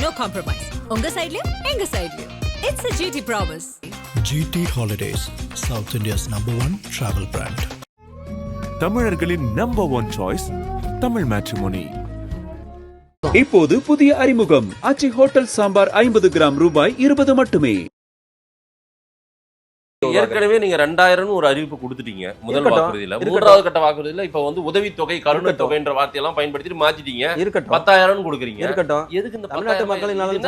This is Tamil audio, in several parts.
no compromise. உங்க சைடுலயும் எங்க சைடுலயும். It's a GT promise. GT Holidays, South India's #1 travel brand. தமிழர்களின் number one choice Tamil matrimony. இப்போது புதிய அறிமுகம் ஆச்சி ஹோட்டல் சாம்பார் 50 கிராம் ரூபாய் 20 மட்டுமே. ஏற்கனவே நீங்க 2000 ஒரு அறிவிப்பு கொடுத்துட்டீங்க முதல் வாக்குறுதியில. மூன்றாவது கட்ட வாக்குறுதியில இப்ப வந்து உதவித்தொகை கருணை தொகைன்ற வார்த்தையெல்லாம் பயன்படுத்தி மாத்திட்டீங்க. 10,000 கொடுக்குறீங்க. எதுக்கு இந்த தமிழ்நாட்டு மக்களின் நலன்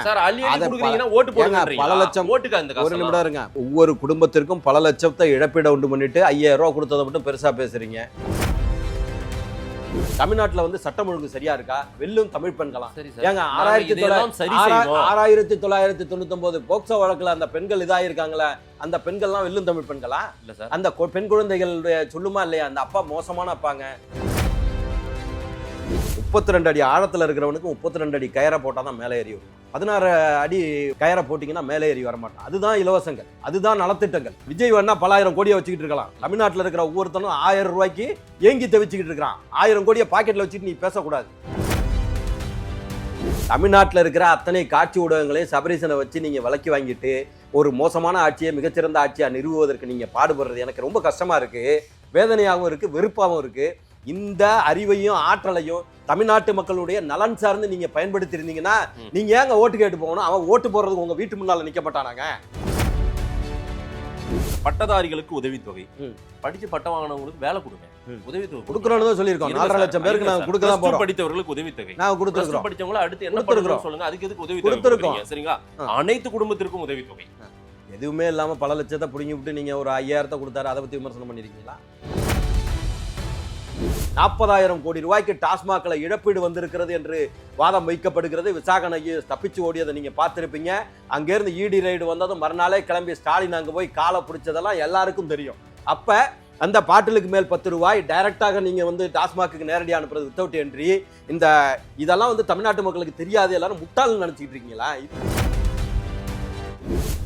சார் அள்ளி கொடுக்குறீங்கன்னா ஓட்டு போடுங்க. பல லட்சம் ஓட்டுக்கு அந்த ஒரு நிமிடம் இருங்க. ஒவ்வொரு குடும்பத்திற்கும் பல லட்சத்தை இழப்பீடு உண்டு பண்ணிட்டு 5000 ரூபாய் கொடுத்ததை மட்டும் பெருசா பேசுறீங்க. தமிழ்நாட்டுல வந்து சட்டம் ஒழுங்கு சரியா இருக்கா? வெல்லும் தமிழ் பெண்களாம். ஏங்க 6999 போக்சோ வழக்குல அந்த பெண்கள் இதாயிருக்காங்களே, அந்த பெண்கள்லாம் வெல்லும் தமிழ் பெண்களா? இல்ல சார். அந்த பெண் குழந்தைகளுடைய சொல்லுமா இல்லையா, அந்த அப்பா மோசமான அப்பாங்க. 32 அடி ஆழத்துல இருக்கிறவனுக்கு 32 அடி கயரை போட்டாதான் மேலே ஏறி வரும். 16 அடி கயரை போட்டீங்கன்னா மேலே ஏறி வரமாட்டான். அதுதான் இலவசங்கள், அதுதான் நலத்திட்டங்கள். விஜய் வேணா பல ஆயிரம் கோடியை வச்சுக்கிட்டு இருக்கலாம். தமிழ்நாட்டில் இருக்கிற ஒவ்வொருத்தனும் 1000 ரூபாய்க்கு ஏங்கி தவிச்சுக்கிட்டு இருக்கிறான். 1000 கோடியை பாக்கெட்ல வச்சுட்டு நீ பேசக்கூடாது. தமிழ்நாட்டில் இருக்கிற அத்தனை காட்சி ஊடகங்களையும் சபரீசனை வச்சு நீங்க விலக்கி வாங்கிட்டு ஒரு மோசமான ஆட்சியை மிகச்சிறந்த ஆட்சியா நிறுவுவதற்கு நீங்க பாடுபடுறது எனக்கு ரொம்ப கஷ்டமா இருக்கு, வேதனையாகவும் இருக்கு, வெறுப்பாகவும் இருக்கு. இந்த அறிவையும் ஆற்றலையும் தமிழ்நாட்டு மக்களுடைய நலன் சார்ந்து நீங்க பயன்படுத்தி இருந்தீங்கன்னா நீங்க ஏங்க ஓட்டு கேட்டு போகணும்? அவன் ஓட்டு போறதுக்கு உங்க வீட்டு முன்னால நிக்க மாட்டானாங்க. பட்டதாரிகளுக்கு உதவித்தொகை, படிச்சு பட்டம் வாங்கினவங்களுக்கு வேலை கொடுங்க, உதவித்தொகை கொடுக்கறோம்னு சொல்லியிருக்கோம். 4.5 லட்சம் பேருக்கு நாங்க கொடுக்க தான் போறோம். படித்தவர்களுக்கு உதவித்தொகை நான் கொடுத்துருக்கோம். படிச்சவங்கள அடுத்து என்ன பண்ணுறோம் சொல்லுங்க. அதுக்கு எதுக்கு உதவித்தொகை கொடுத்துருக்கோம்? சரிங்களா, அனைத்து குடும்பத்திற்கும் உதவித்தொகை. எதுவுமே இல்லாம பல லட்சத்தை புடிங்கி விட்டு நீங்க ஒரு 5000 கொடுத்தாரு, அதை பத்தி விமர்சனம் பண்ணிருக்கீங்களா? 40,000 கோடி ரூபாய்க்கு டாஸ்மாக்ல இழப்பீடு வந்திருக்கிறது என்று வாதம் வைக்கப்படுகிறது. விசாகன் ஐஏஎஸ் தப்பிச்சு ஓடியதை நீங்க பார்த்திருப்பீங்க. அங்கிருந்து இடி ரைடு வந்ததும் மறுநாளே கிளம்பி ஸ்டாலின் அங்க போய் காலை பிடிச்சதெல்லாம் எல்லாருக்கும் தெரியும். அப்ப அந்த பாட்டிலுக்கு மேல் 10 ரூபாய் டைரக்டாக நீங்க வந்து டாஸ்மாக்கு நேரடி அனுப்புறது வித்தவுட் என்ட்ரி, இந்த இதெல்லாம் வந்து தமிழ்நாட்டு மக்களுக்கு தெரியாது, எல்லாரும் முட்டாள்னு நினைச்சிட்டு இருக்கீங்களா?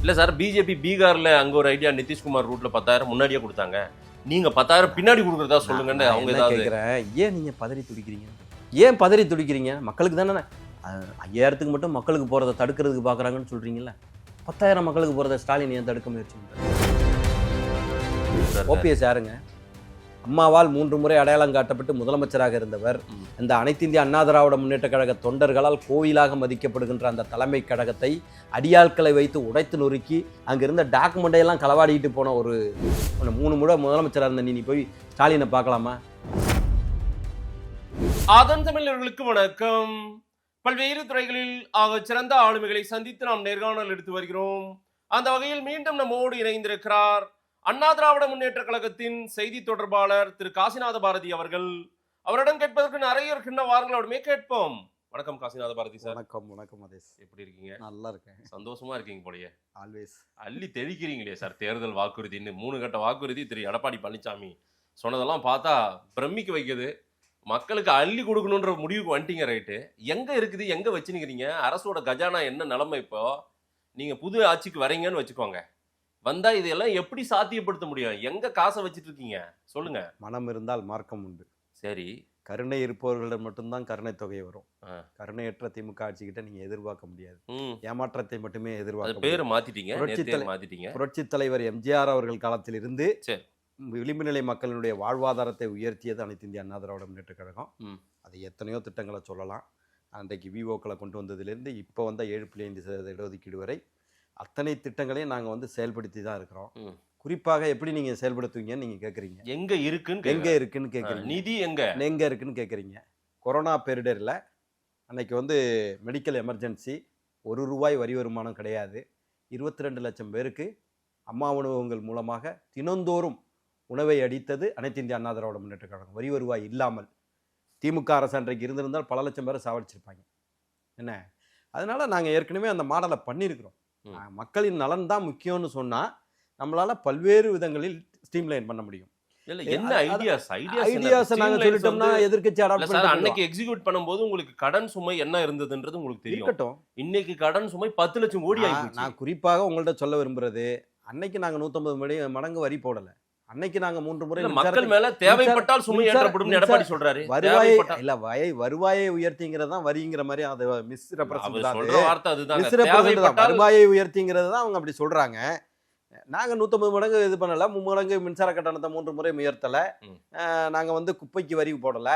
இல்ல சார், பிஜேபி பீகார்ல அங்க ஒரு ஐடியா, நிதிஷ்குமார் ரூட்ல 10,000 முன்னாடியே கொடுத்தாங்க. நீங்க 10,000 பின்னாடி கொடுக்கறதா சொல்லுங்கன்னு அவங்க ஏதாவது கேக்குறேன். ஏன் நீங்க பதறி துடிக்கிறீங்க? ஏன் பதறி துடிக்கிறீங்க? மக்களுக்கு தானே 5000க்கு மட்டும் மக்களுக்கு போறதை தடுக்கிறதுக்கு பாக்குறாங்கன்னு சொல்றீங்கல்ல. 10,000 மக்களுக்கு போறதை ஸ்டாலின் ஏன் தடுக்க முயற்சி பண்றாரு? ஓபிஎஸ் யாருங்க? அம்மாவால் 3 முறை அடையாளம் காட்டப்பட்டு முதலமைச்சராக இருந்தவர். இந்த அனைத்து இந்திய அண்ணா திராவிட முன்னேற்ற கழக தொண்டர்களால் கோவிலாக மதிக்கப்படுகின்ற அந்த தலைமை கழகத்தை அடியாட்களை வைத்து உடைத்து நொறுக்கி அங்கிருந்த டாக்குமெண்டையெல்லாம் களவாடிட்டு போன ஒரு 3 முறை முதலமைச்சராக இருந்த நீ போய் ஸ்டாலினை பார்க்கலாமா? அதன் தமிழர்களுக்கு வணக்கம். பல்வேறு துறைகளில் ஆக சிறந்த ஆளுமைகளை சந்தித்து நாம் நேர்காணல் எடுத்து வருகிறோம். அந்த வகையில் மீண்டும் நம்மோடு இணைந்திருக்கிறார் அண்ணா திராவிட முன்னேற்ற கழகத்தின் செய்தி தொடர்பாளர் திரு காசிநாத பாரதி அவர்கள். அவரிடம் கேட்பதற்கு நிறைய இருக்கின்ற வாரங்களோடுமே கேட்போம். வணக்கம் காசிநாத பாரதி சார். வணக்கம். வணக்கம் மதேஷ். எப்படி இருக்கீங்க? நல்லா இருக்கேன். சந்தோஷமா இருக்கீங்க போலயே. ஆல்வேஸ். அள்ளி தெளிக்கிறீங்களே சார். தேர்தல் வாக்குறுதின்னு 3 கட்ட வாக்குறுதி திரு எடப்பாடி பழனிசாமி சொன்னதெல்லாம் பார்த்தா பிரமிக்க வைக்குது. மக்களுக்கு அள்ளி கொடுக்கணுன்ற முடிவுக்கு வந்துட்டீங்க. ரைட்டு, எங்க இருக்குது, எங்க வச்சுருக்கிறீங்க? அரசோட கஜானா என்ன நிலைமை? இப்போ நீங்க புது ஆட்சிக்கு வரீங்கன்னு வச்சுக்கோங்க, வந்தா இதெல்லாம் எப்படி சாத்தியப்படுத்த முடியும்? எங்க காசை வச்சிட்டு இருக்கீங்க சொல்லுங்க. மனம் இருந்தால் மார்க்கம் உண்டு. சரி, கருணை இருப்பவர்களிடம் மட்டும்தான் கருணை தொகை வரும். கருணையற்ற திமுக ஆட்சி கிட்ட நீங்க எதிர்பார்க்க முடியாது. ஏமாற்றத்தை மட்டுமே எதிர்பார்க்க. பேரை மாத்திட்டீங்க. புரட்சி தலைவர் எம்ஜிஆர் அவர்கள் காலத்தில் இருந்து விளிம்பு நிலை மக்களுடைய வாழ்வாதாரத்தை உயர்த்தியது அனைத்து இந்திய அண்ணா திராவிட முன்னேற்ற கழகம். அது எத்தனையோ திட்டங்களை சொல்லலாம். அன்றைக்கு விவோக்களை கொண்டு வந்ததுலேருந்து இப்போ வந்த 7.5% இடஒதுக்கீடு வரை அத்தனை திட்டங்களையும் நாங்கள் வந்து செயல்படுத்தி தான் இருக்கிறோம். குறிப்பாக எப்படி நீங்கள் செயல்படுத்துவீங்கன்னு நீங்கள் கேட்குறீங்க. எங்கே இருக்குன்னு கேட்குறீங்க. நிதி எங்கே இருக்குன்னு கேட்குறீங்க. கொரோனா பேரிடரில் அன்னைக்கு வந்து மெடிக்கல் எமர்ஜென்சி, 1 ரூபாய் வரி வருமானம் கிடையாது. 22 லட்சம் பேருக்கு அம்மா உணவகங்கள் மூலமாக தினந்தோறும் உணவை அடித்தது அனைத்து இந்திய அண்ணா திராவிட முன்னேற்ற கழகம். வரி வருவாய் இல்லாமல் திமுக அரசு அன்றைக்கு இருந்திருந்தால் பல லட்சம் பேரை சாவடிச்சிருப்பாங்க. என்ன, அதனால நாங்கள் ஏற்கனவே அந்த மாடலை பண்ணியிருக்கிறோம். மக்களின் நலன் தான் முக்கியம்னு சொன்னா நம்மளால பல்வேறு விதங்களில் ஸ்ட்ரீம்லைன் பண்ண முடியும். எக்ஸிக்யூட் பண்ணும்போது உங்களுக்கு கடன் சுமை என்ன இருந்ததுன்றது உங்களுக்கு தெரியும். இன்னைக்கு கடன் சுமை 10 லட்சம் கோடி ஆயிடுச்சு. நான் குறிப்பாக உங்கள்ட்ட சொல்ல விரும்புறது, அன்னைக்கு நாங்க 150 மடங்கு வரி போடல. அன்னைக்கு நாங்க 3 முறை மக்கள் மேல தேவைப்பட்டால் சுமை ஏற்றப்படும் எடப்பாடி சொல்றாரு. வருவாயை உயர்த்திங்கிறது தான் வரிங்கிற மாதிரி அது மிஸ் ரெப்ரசன்ட் சொல்ற வார்த்தை அதுதான். வருவாயை உயர்த்திங்கிறது தான் அவங்க அப்படி சொல்றாங்க. நாங்க 150 மடங்கு இது பண்ணல, 3 மடங்கு மின்சார கட்டணத்தை 3 முறை உயர்த்தல. நாங்க வந்து குப்பைக்கு வரி போடல,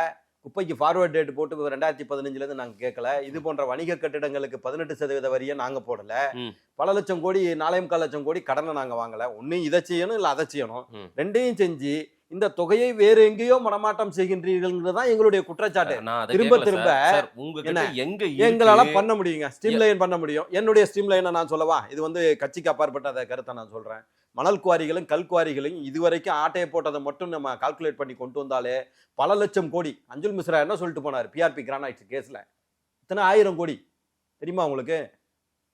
குப்பைக்கு ஃபார்வர்ட் டேட் போட்டு 2015 இருந்து நாங்க கேட்கல. இது போன்ற வணிக கட்டிடங்களுக்கு 18% வரியை நாங்க போடல. பல லட்சம் கோடி 4.25 லட்சம் கோடி கடனை நாங்க வாங்கல. ஒண்ணு இதை செய்யணும் இல்ல அதை செய்யணும், ரெண்டையும் செஞ்சு இந்த தொகையை வேற எங்கேயோ மனமாட்டம் செய்கின்றீர்கள் எங்களுடைய குற்றச்சாட்டு. திரும்ப திரும்ப எங்களால பண்ண முடியுங்க, ஸ்ட்ரீம் லைன் பண்ண முடியும். என்னுடைய ஸ்ட்ரீம் லைனை நான் சொல்லவா? இது வந்து கட்சிக்கு அப்பாற்பட்ட அதை கருத்தை நான் சொல்றேன். மணல் குவாரிகளும் கல் குவாரிகளையும் இதுவரைக்கும் ஆட்டையை போட்டதை மட்டும் நம்ம கால்குலேட் பண்ணி கொண்டு வந்தாலே பல லட்சம் கோடி. அஞ்சுல் மிஸ்ரா என்ன சொல்லிட்டு போனார் பிஆர்பி கிரானைட் கேஸ்ல? இத்தனை 1000 கோடி தெரியுமா உங்களுக்கு?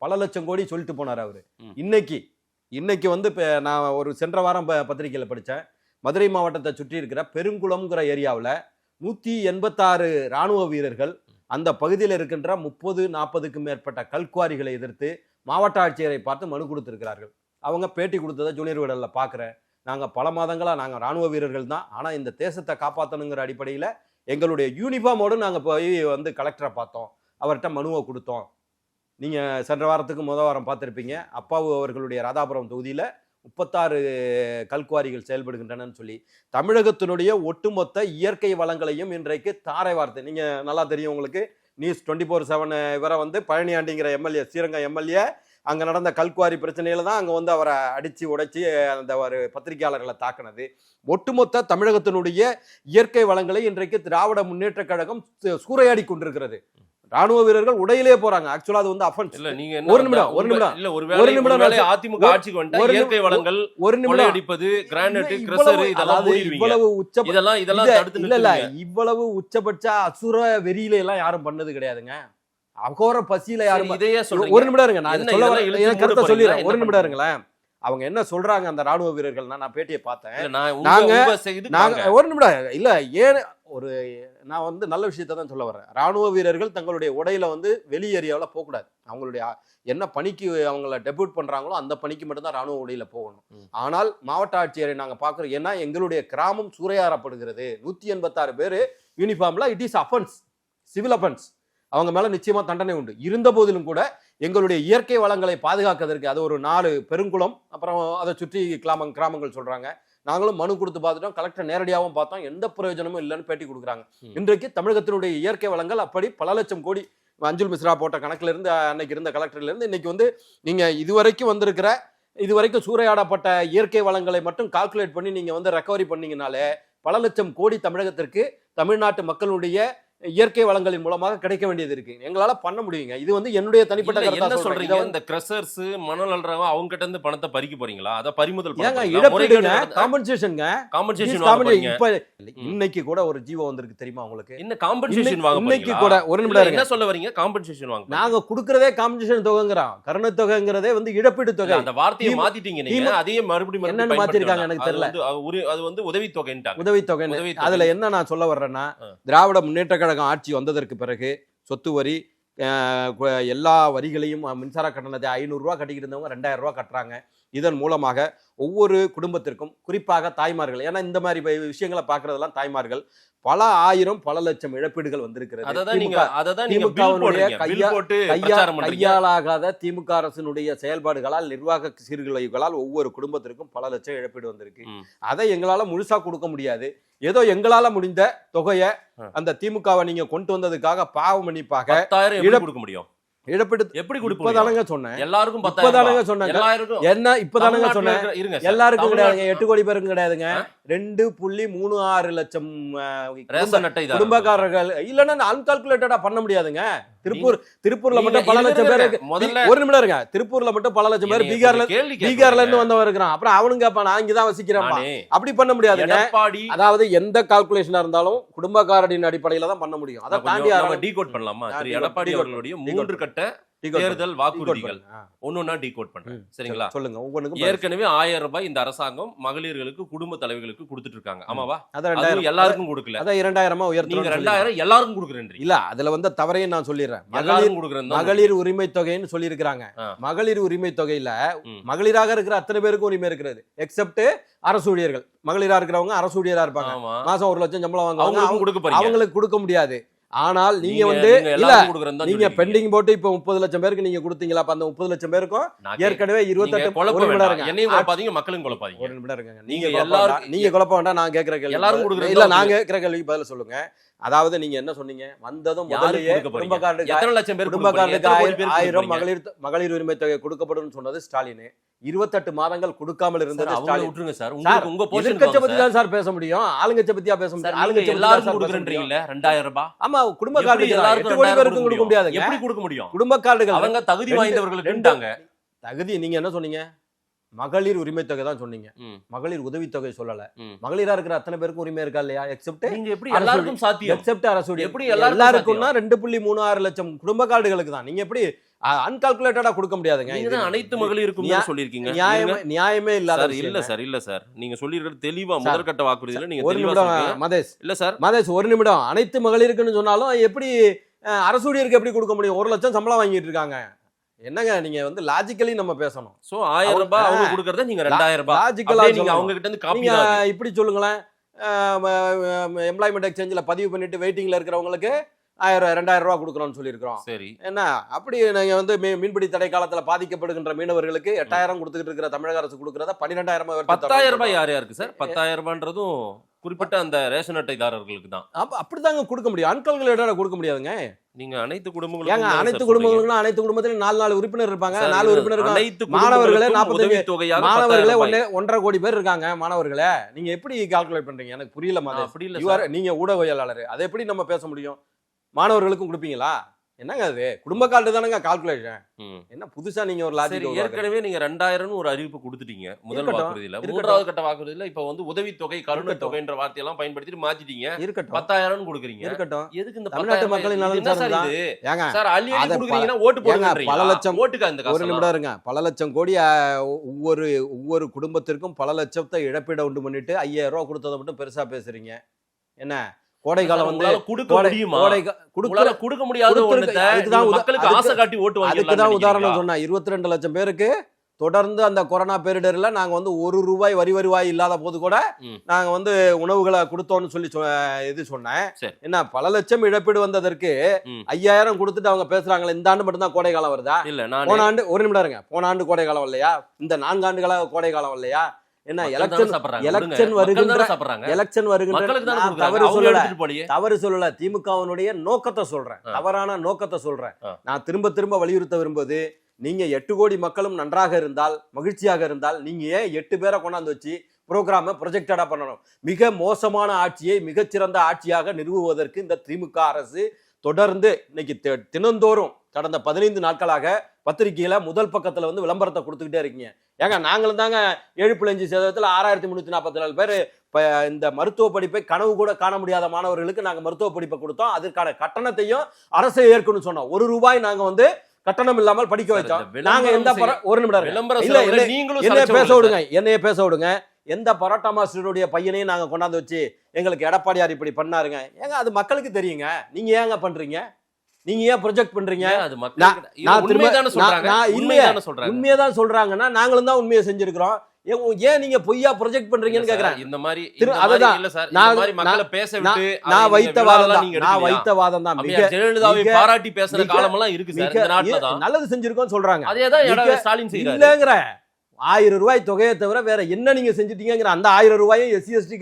பல லட்சம் கோடி சொல்லிட்டு போனார் அவரு. இன்னைக்கு வந்து நான் ஒரு சென்ற வாரம் பத்திரிகையில் படித்தேன். மதுரை மாவட்டத்தை சுற்றி இருக்கிற பெருங்குளம்ங்கிற ஏரியாவில் 186 இராணுவ வீரர்கள் அந்த பகுதியில் இருக்கின்ற 30-40க்கும் மேற்பட்ட கல்குவாரிகளை எதிர்த்து மாவட்ட ஆட்சியரை பார்த்து மனு கொடுத்திருக்கிறார்கள். அவங்க பேட்டி கொடுத்ததை ஜூனியர் விடலில் பார்க்குறேன். நாங்கள் பல மாதங்களாக நாங்கள் இராணுவ வீரர்கள் தான், ஆனால் இந்த தேசத்தை காப்பாற்றணுங்கிற அடிப்படையில் எங்களுடைய யூனிஃபார்மோடு நாங்கள் போய் வந்து கலெக்டரை பார்த்தோம், அவர்கிட்ட மனுவை கொடுத்தோம். நீங்கள் சென்ற வாரத்துக்கு முதல் வாரம் பார்த்துருப்பீங்க. அப்பாவு அவர்களுடைய ராதாபுரம் தொகுதியில் 36 கல்குவாரிகள் செயல்படுகின்றனன்னு சொல்லி தமிழகத்தினுடைய ஒட்டுமொத்த இயற்கை வளங்களையும் இன்றைக்கு தாரை வார்த்தை. நீங்கள் நல்லா தெரியும் உங்களுக்கு, நியூஸ் 24/7 இவரை வந்து பழனியாண்டிங்கிற எம்எல்ஏ, ஸ்ரீரங்கம் எம்எல்ஏ அங்கே நடந்த கல்குவாரி பிரச்சனையில தான் அங்கே வந்து அவரை அடித்து உடைச்சி அந்த ஒரு பத்திரிகையாளர்களை தாக்குனது. ஒட்டுமொத்த தமிழகத்தினுடைய இயற்கை வளங்களை இன்றைக்கு திராவிட முன்னேற்ற கழகம் சூறையாடி கொண்டிருக்கிறது. ராணுவ வீரர்கள் உடையிலே போறாங்க. ஆக்சுவலா அது வந்து அஃபென்ஸ். இல்ல நீங்க ஒரு நிமிடம் இல்ல ஒருவேளை அதிமுக ஆட்சிக்கு வந்தா இயற்கை வளங்கள் ஒரு நிமிடம் அடிப்பது, கிரானைட், கிரஷர் இதெல்லாம் இவ்வளவு இதெல்லாம் தடுத்து இல்ல இவ்வளவு உச்சபட்ச அசுர வெறியில எல்லாம் யாரும் பண்ணது கிடையாதுங்க. அகோர பசியில யாரும். இதையே சொல்றீங்க. ஒரு நிமிடம் இருங்க, நான் சொல்ல கருத்தை சொல்லிடுறேன். ஒரு நிமிடம் இருங்களேன். அவங்க என்ன சொல்றாங்க அந்த ராணுவ வீரர்கள்? நான் பேட்டியை பார்த்தேன். நாங்க ஒரு நிமிடம் இல்ல, ஏன் ஒரு நான் வந்து நல்ல விஷயத்தை தான் சொல்ல வர்றேன். ராணுவ வீரர்கள் தங்களுடைய உடையில வந்து வெளி ஏரியாவில் போகக்கூடாது. அவங்களுடைய என்ன பணிக்கு அவங்கள டெபியூட் பண்றாங்களோ அந்த பணிக்கு மட்டும்தான் ராணுவ உடையில போகணும். ஆனால் மாவட்ட ஆட்சியரை நாங்க பாக்குறோம். ஏன்னா எங்களுடைய கிராமம் சூறையாடப்படுகிறது. 186 பேர் யூனிஃபார்ம்ல. It is offence, civil offence. அவங்க மேல நிச்சயமா தண்டனை உண்டு. இருந்த போதிலும் கூட எங்களுடைய இயற்கை வளங்களை பாதுகாக்கிறதுக்கு அது ஒரு 4 பெருங்குளம், அப்புறம் அதை சுற்றி கிராமங்கள் சொல்றாங்க. நாங்களும் மனு கொடுத்து பார்த்துட்டோம், கலெக்டர் நேரடியாகவும் பார்த்தோம், எந்த பிரயோஜனமும் இல்லைன்னு பேட்டி கொடுக்குறாங்க. இன்றைக்கு தமிழகத்தினுடைய இயற்கை வளங்கள் அப்படி பல லட்சம் கோடி அஞ்சுல் மிஸ்ரா போட்ட கணக்குல இருந்து அன்னைக்கு இருந்த கலெக்டர்ல இருந்து இன்னைக்கு வந்து நீங்க இதுவரைக்கும் சூறையாடப்பட்ட இயற்கை வளங்களை மட்டும் கால்குலேட் பண்ணி நீங்க வந்து ரெக்கவரி பண்ணீங்கனாலே பல லட்சம் கோடி தமிழகத்திற்கு தமிழ்நாட்டு மக்களுடைய இயற்கை வளங்களின் மூலமாக கிடைக்க வேண்டியது இருக்கு. எங்களால பண்ண முடியுங்க. இது வந்து என்னுடைய தனிப்பட்ட கருத்தா சொல்றீங்க. இந்த கிரஷர்ஸ் மணல் அள்ளுறவங்க அவங்க கிட்ட இருந்து பணத்தை பறிக்க போறீங்களா? அத பறிமுதல் இழப்பீடுங்க, காம்பன்சேஷன்ங்க. இப்ப இன்னைக்கு கூட ஒரு ஜீவோ வந்திருக்கு தெரியுமா உங்களுக்கு? என்ன காம்பன்சேஷன் வாங்க? இன்னைக்கு கூட ஒரு நிமிடம் என்ன சொல்ல வரீங்க? காம்பன்சேஷன் வாங்க. நாங்க கொடுக்கறதே காம்பன்சேஷன் தொகைங்கறோம். கருணை தொகைங்கறதே வந்து இழப்பீடு தொகை. அந்த வார்த்தையை மாத்திட்டீங்க நீங்க. அதையே மறுபடியும் என்னன்னு மாத்திருக்காங்க எனக்கு தெரியல. அது வந்து உதவி தொகைன்றாங்க. உதவி தொகை. அதுல என்ன நான் சொல்ல வர்றேன்னா, திராவிட முன்னேற்ற கழகம் ஆட்சி வந்ததற்கு பிறகு சொத்து வரி, எல்லா வரிகளையும், மின்சார கட்டணத்தை 500 ரூபா கட்டிக்கிட்டு இருந்தவங்க 2000 ரூபா கட்டுறாங்க. இதன் மூலமாக ஒவ்வொரு குடும்பத்திற்கும், குறிப்பாக தாய்மார்கள், ஏன்னா இந்த மாதிரி விஷயங்களை பார்க்கறதெல்லாம் தாய்மார்கள், பல ஆயிரம் பல லட்சம் இழப்பீடுகள் வந்திருக்கிறது. கையாளாகாத திமுக அரசினுடைய செயல்பாடுகளால், நிர்வாக சீர்குலைவுகளால் ஒவ்வொரு குடும்பத்திற்கும் பல லட்சம் இழப்பீடு வந்திருக்கு. அதை எங்களால முழுசா கொடுக்க முடியாது. ஏதோ எங்களால முடிந்த தொகையை அந்த திமுகவை நீங்க கொண்டு வந்ததுக்காக பாவ மன்னிப்பாக கொடுக்க முடியும். இழப்பீடு எப்படி கொடுப்பதானங்க சொன்னேன். எல்லாருக்கும் என்ன இப்பதானங்க சொன்னேன். எல்லாருக்கும் கிடையாதுங்க, 8 கோடி பேருக்கும் கிடையாதுங்க. 2.36 லட்சம் குடும்பக்காரர்கள். இல்லன்னா அன்கால்குலேட்டடா பண்ண முடியாதுங்க. திருப்பூர்ல மட்டும் பல லட்சம் பேருக்கு. ஒரு நிமிடம் இருங்க. திருப்பூர்ல மட்டும் பல லட்சம் பேர் பீகார்ல இருந்து வந்தவன் இருக்கிறான். அப்புறம் அவனுங்க நான் இங்கதான் வசிக்கிறேன், அப்படி பண்ண முடியாதுங்க. அதாவது எந்த கால்குலேஷனா இருந்தாலும் குடும்பக்காரரின் அடிப்படையில தான் பண்ண முடியும். அதை தாண்டி டீகோட் பண்ணலாமா? எடப்பாடி அவர்களுடைய 3 கட்ட தேர்தல் வாக்குறுதிகள் ஒன்னொன்னா டீகோட் பண்றேன். சரிங்களா? சொல்லுங்க. ஒவ்வொன்றுக்கும் ஏற்கனவே 1000 ரூபாய் இந்த அரசாங்கம் மகளிர்களுக்கு குடும்ப தலைவிகளுக்கு கொடுத்துட்டு இருக்காங்க. ஆமாவா? அதான் அதுவும் எல்லாருக்கும் கொடுக்கல. அதான் 2000 உயர்த்தி நீங்க 2000 எல்லாருக்கும் கொடுக்குறேன்றீங்க. இல்ல அதுல வந்து தவறையும் நான் சொல்லிடுறேன். எல்லாரும் கொடுக்குறேன். மகளிர் உரிமை தொகைன்னு சொல்லியிருக்கிறாங்க. மகளிர் உரிமை தொகையில மகளிராக இருக்கிற அத்தனை பேருக்கும் உரிமை இருக்கிறது, எக்ஸப்ட் அரசு ஊழியர்கள். மகளிரா இருக்கிறவங்க அரசு ஊழியரா இருப்பாங்க, மாசம் 1 லட்சம் சம்பளம் வாங்குவாங்க, அவங்களுக்கு கொடுக்க முடியாது. ஆனால் நீங்க வந்து இல்ல நீங்க பெண்டிங் போட்டு இப்ப 30 லட்சம் பேருக்கு நீங்க கொடுத்தீங்களா? அப்ப அந்த 30 லட்சம் பேருக்கும் ஏற்கனவே 28 ஒரு நிமிடம் இருங்க. என்னையும் குழப்பாதீங்க, மக்களும் குழப்பாதீங்க. ஒரு நிமிடம் இருங்க. நீங்க குழப்ப வேண்டாம். நான் கேட்கிற கேள்வி எல்லாரும் கொடுக்குறேன். இல்ல நான் கேட்கிற கேள்விக்கு பதில் சொல்லுங்க. அதாவது நீங்க என்ன சொன்னீங்க? வந்ததும் முதல்லயே குடும்ப கார்டுக்கு எத்தனை லட்சம் பேர் குடும்ப கார்டுக்கு 1000 மகளிர் உரிமை தொகை கொடுக்கப்படும் சொன்னது ஸ்டாலின். 28 மாதங்கள் கொடுக்காமல் இருந்தது ஸ்டாலின். விட்டுருங்க சார். உங்களுக்கு உங்க பொசிஷன் பத்தி தான் சார் பேச முடியும். ஆளுங்கட்சி பத்தியா பேச முடியும்? ஆளுங்கட்சி எல்லாரும் கொடுக்குறீங்கல 2000 ரூபாய். ஆமா, குடும்ப கார்டு எல்லாரும் 8 கோடி பேருக்கு கொடுக்க முடியாது. எப்படி கொடுக்க முடியும்? குடும்ப கார்டுகள் அவங்க தகுதி வாய்ந்தவர்களுக்குட்டாங்க. தகுதி நீங்க என்ன சொன்னீங்க? மகளிர் உரிமை தொகை தான் சொன்னீங்க. மகளிர் உதவி தொகை சொல்லல. மகளிரா இருக்கிற அத்தனை பேருக்கும் உரிமை இருக்கா இல்லையா? எக்ஸப்ட் நீங்க எப்படி எல்லாருக்கும் சாத்தியம்? எக்ஸப்ட் அரசு எப்படி எல்லாருக்கும்னா 2.36 லட்சம் குடும்ப கார்டுகளுக்கு தான். நீங்க எப்படி அன்கால்குலேட்டடா கொடுக்க முடியாதுங்க? இது அனைத்து மகளிருக்கும் சொல்லிருக்கீங்க. நியாயமே இல்லாத இல்ல சார். இல்ல சார், நீங்க சொல்லிருக்கிறது தெளிவா முதற்கட்ட வாக்குறுதியில நீங்க ஒரு நிமிடம் மதேஷ். இல்ல சார் மதேஷ் ஒரு நிமிடம். அனைத்து மகளிருக்குன்னு சொன்னாலும் எப்படி அரசு ஊழியருக்கு எப்படி கொடுக்க முடியும்? 1 லட்சம் சம்பளம் வாங்கிட்டு இருக்காங்க. என்னங்க நீங்க வந்து லாஜிக்கலி நம்ம பேசணும். சோ 1000 ரூபாய் அவங்க கொடுக்கறத நீங்க 2000 ரூபாய் லாஜிக்கலா நீங்க அவங்க கிட்ட இருந்து காப்பி நீங்க இப்படி சொல்லுங்களேன். எம்ப்ளாய்மெண்ட் எக்ஸ்சேஞ்சில் பதிவு பண்ணிட்டு வெயிட்டிங்ல இருக்கிறவங்களுக்கு 2000 ரூபாய் கொடுக்குறோம்னு சொல்லியிருக்கிறோம். சரி, என்ன அப்படி நீங்க வந்து மீன்பிடி தடை காலத்துல பாதிக்கப்படுகின்ற மீனவர்களுக்கு 8000 கொடுத்துட்டு இருக்கிற தமிழக அரசு கொடுக்கறத 12000 10,000 ரூபாய் யார் யாருக்கு சார்? 10,000 ரூபாய்ன்றதும் குறிப்பிட்ட அந்த ரேஷன் அட்டைதாரர்களுக்கு தான். அப்படிதாங்க கொடுக்க முடியும். அன்கால்குலேட்டடா கொடுக்க முடியாதுங்க. நீங்க அனைத்து குடும்பங்களுக்கும் அனைத்து குடும்பங்களுக்கும் அனைத்து குடும்பத்திலும் 4 உறுப்பினர் இருப்பாங்க. 4 உறுப்பினர் மாணவர்களே 45 மாணவர்களே 1.5 கோடி பேர் இருக்காங்க. மாணவர்களே நீங்க எப்படி கால்குலேட் பண்றீங்க? எனக்கு புரியல மாதிரி. அப்படி இல்ல, நீங்க ஊடகவியலாளர், அதை எப்படி நம்ம பேச முடியும்? மாணவர்களுக்கும் கொடுப்பீங்களா? என்னங்க அது குடும்ப கார்டு தானங்க கால்குலேஷன். என்ன புதுசா நீங்க ஒரு லாஜிக்? ஏற்கனவே நீங்க 2000 ஒரு அறிவிப்பு கொடுத்துட்டீங்க முதல் வாக்குறுதியில. மூன்றாவது கட்ட வாக்குறுதியில இப்ப வந்து உதவி தொகை, கருணை தொகைன்ற வார்த்தையெல்லாம் பயன்படுத்தி மாத்திட்டீங்க. 10,000 கொடுக்குறீங்க. இருக்கட்டும். எதுக்கு இந்த தமிழ்நாட்டு மக்களின் நலன் சார் அள்ளி கொடுக்குறீங்கன்னா ஓட்டு போடுங்க. பல லட்சம் ஓட்டுக்கு அந்த ஒரு நிமிடம் இருங்க. பல லட்சம் கோடி ஒவ்வொரு குடும்பத்திற்கும் பல லட்சத்தை இழப்பீடு உண்டு பண்ணிட்டு 5000 ரூபாய் கொடுத்ததை மட்டும் பெருசா பேசுறீங்க. என்ன கோடை காலம் வந்து கொடுக்க முடியாது. மக்களுக்கு ஆசை காட்டி ஓட்டு வாங்கி அதுக்குதான் உதாரணம் சொன்னா 22 லட்சம் பேருக்கு தொடர்ந்து அந்த கொரோனா பேரிடர்ல நாங்க வந்து 1 ரூபாய் வரி வருவாய் இல்லாத போது கூட நாங்க வந்து உணவுகளை கொடுத்தோம்னு சொல்லி இது சொன்னேன். என்ன பல லட்சம் இழப்பீடு வந்ததற்கு 5000 கொடுத்துட்டு அவங்க பேசுறாங்களே. இந்த ஆண்டு மட்டும் தான் கோடை காலம் வருதா? இல்ல போன ஆண்டு ஒரு நிமிடம் இருங்க. போன ஆண்டு கோடை காலம் இல்லையா? இந்த 4 ஆண்டுகளாக கோடை காலம் இல்லையா? என்ன எலெக்ஷன் வருகின்ற தவறு சொல்லல, திமுகவினுடைய நோக்கத்தை சொல்றேன், தவறான நோக்கத்தை சொல்றேன். நான் திரும்ப வலியுறுத்த விரும்புவது, நீங்க 8 கோடி மக்களும் நன்றாக இருந்தால், மகிழ்ச்சியாக இருந்தால், நீங்க ஏன் 8 பேரை கொண்டாந்து வச்சு புரோகிராம ப்ரொஜெக்டடா பண்ணணும்? மிக மோசமான ஆட்சியை மிகச்சிறந்த ஆட்சியாக நிறுவுவதற்கு இந்த திமுக அரசு தொடர்ந்து இன்னைக்கு தினந்தோறும் கடந்த 15 நாட்களாக பத்திரிகையில முதல் பக்கத்துல வந்து விளம்பரத்தை கொடுத்துக்கிட்டே இருக்கீங்க. ஏங்க நாங்களும் தாங்க 7.5% 6344 பேர் இந்த மருத்துவ படிப்பை கனவு கூட காண முடியாத மாணவர்களுக்கு நாங்க மருத்துவ படிப்பை கொடுத்தோம். அதற்கான கட்டணத்தையும் அரசை ஏற்கனவே சொன்னோம். 1 ரூபாய் நாங்க வந்து கட்டணம் இல்லாமல் படிக்க வச்சோம். நாங்க எந்த ஒரு நிமிடம் என்னைய பேச விடுங்க. எந்த பரோட்டா மாஸ்டருடைய பையனையும் நாங்க கொண்டாந்து வச்சு எங்களுக்கு எடப்பாடியார் இப்படி பண்ணாருங்க. ஏங்க அது மக்களுக்கு தெரியுங்க. நீங்க ஏங்க பண்றீங்க? நீங்க ஏன் ப்ரொஜெக்ட் பண்றீங்க? உண்மையதான் சொல்றாங்கன்னா நாங்களும் தான் உண்மையை செஞ்சிருக்கிறோம். ஏன் நீங்க பொய்யா ப்ரொஜெக்ட் பண்றீங்கன்னு கேக்குறேன். இந்த மாதிரி நான் வைத்த வாதம் தான் பாராட்டி பேசுற காலமெல்லாம் இருக்கு சார். இந்த நாட்டுல நல்லது செஞ்சிருக்கோம் சொல்றாங்க. அதேதான் ஸ்டாலின் செய்யறாரு. இல்லங்கற 1000 ரூபாய் தொகையை தவிர வேற என்ன நீங்க செஞ்சிட்டீங்கிற அந்த 1000 ரூபாயும் SC/ST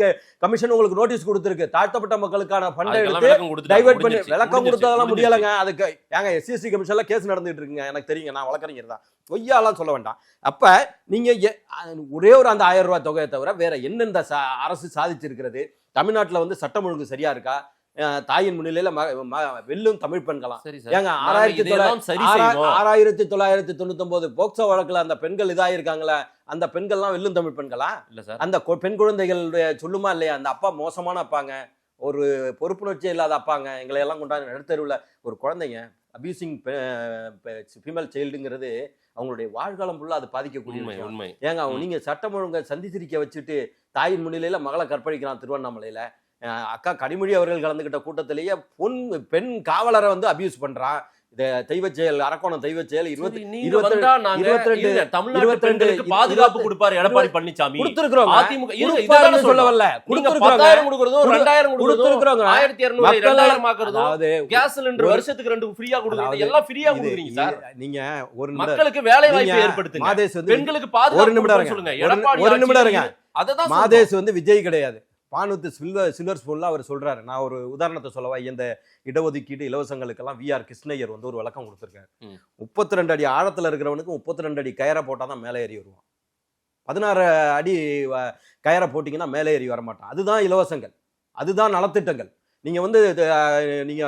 கமிஷன் உங்களுக்கு நோட்டீஸ் கொடுத்திருக்கு. தாழ்த்தப்பட்ட மக்களுக்கான ஃபண்டை எடுத்து டைவர்ட் பண்ணி விளக்கம் கொடுத்ததெல்லாம் முடியலங்க. அதுக்கு ஏங்க SC/ST கமிஷன்ல கேஸ் நடந்துட்டு இருக்குங்க. எனக்கு தெரியுங்க, நான் வழக்கறிஞர் தான், பொய்யாலாம் சொல்ல வேண்டாம். அப்ப நீங்க ஒரே ஒரு அந்த 1000 ரூபாய் தொகையை தவிர வேற என்ன இந்த அரசு சாதிச்சிருக்கிறது? தமிழ்நாட்டுல வந்து சட்டம் ஒழுங்கு சரியா இருக்கா? தாயின் முன்னிலையில வெல்லும் தமிழ் பெண்களாம். ஏங்க 1999 போக்சோ வழக்குல அந்த பெண்கள் இதாயிருக்காங்களா? அந்த பெண்கள்லாம் வெல்லும் தமிழ் பெண்களா? இல்ல சார். அந்த பெண் குழந்தைகளுடைய சொல்லுமா இல்லையா? அந்த அப்பா மோசமான அப்பாங்க, ஒரு பொறுப்புணர்ச்சி இல்லாத அப்பாங்க, எங்களை எல்லாம் கொண்டாந்து நடுத்தருவில் ஒரு குழந்தைங்க அபியூசிங் ஃபீமேல் சைல்டுங்கிறது அவங்களுடைய வாழ்காலம் ஃபுல்லா அது பாதிக்கக்கூடிய உண்மை விஷயம். உண்மை ஏங்க நீங்க சட்டம் ஒழுங்கை சந்திச்சிருக்க வச்சுட்டு தாயின் முன்னிலையில மகளை கற்பழிக்கிறான் திருவண்ணாமலையில. அக்கா கனிமொழி அவர்கள் கலந்துகிட்ட கூட்டத்திலேயே பெண் காவலரை வந்து அபியூஸ் பண்றான். இந்த தெய்வச் செயல், அரக்கோணம் தெய்வச் செயல் பாதுகாப்பு கொடுப்பாரு எடப்பாடி பழனிசாமி. கொடுத்திருக்கிறோம். அதிமுக சொல்ல வரல, கொடுத்திருக்கிறோம். 10,000 கொடுக்கறதும் 2,000 கொடுக்கறதும் 1200 2000 ஆக்குறதும் அதாவது கேஸ் சிலிண்டர் வருஷத்துக்கு 2 ஃப்ரீயா கொடுக்கறது எல்லாம் ஃப்ரீயா கொடுக்குறீங்க சார். நீங்க ஒரு மக்களுக்கு வேலை வாய்ப்பு ஏற்படுத்துங்க. மாதேஷ் வந்து பெண்களுக்கு பாதுகாப்பு சொல்லுங்க. எடப்பாடி ஒரு நிமிடம் இருங்க. அததான் மாதேஷ் வந்து விஜய் கிடையாது. பானுத்து சில்வர் ஸ்பூன்ல அவர் சொல்றாரு. நான் ஒரு உதாரணத்தை சொல்லவா? இந்த இடஒதுக்கீடு இலவசங்களுக்கெல்லாம் விஆர் கிருஷ்ணய்யர் வந்து ஒரு விளக்கம் கொடுத்திருக்காரு. 32 அடி ஆழத்துல இருக்கிறவனுக்கு 32 அடி கயரை போட்டாதான் மேலே ஏறி வருவான். 16 அடி கயரை போட்டீங்கன்னா மேலே ஏறி வரமாட்டான். அதுதான் இலவசங்கள், அதுதான் நலத்திட்டங்கள். நீங்க வந்து நீங்க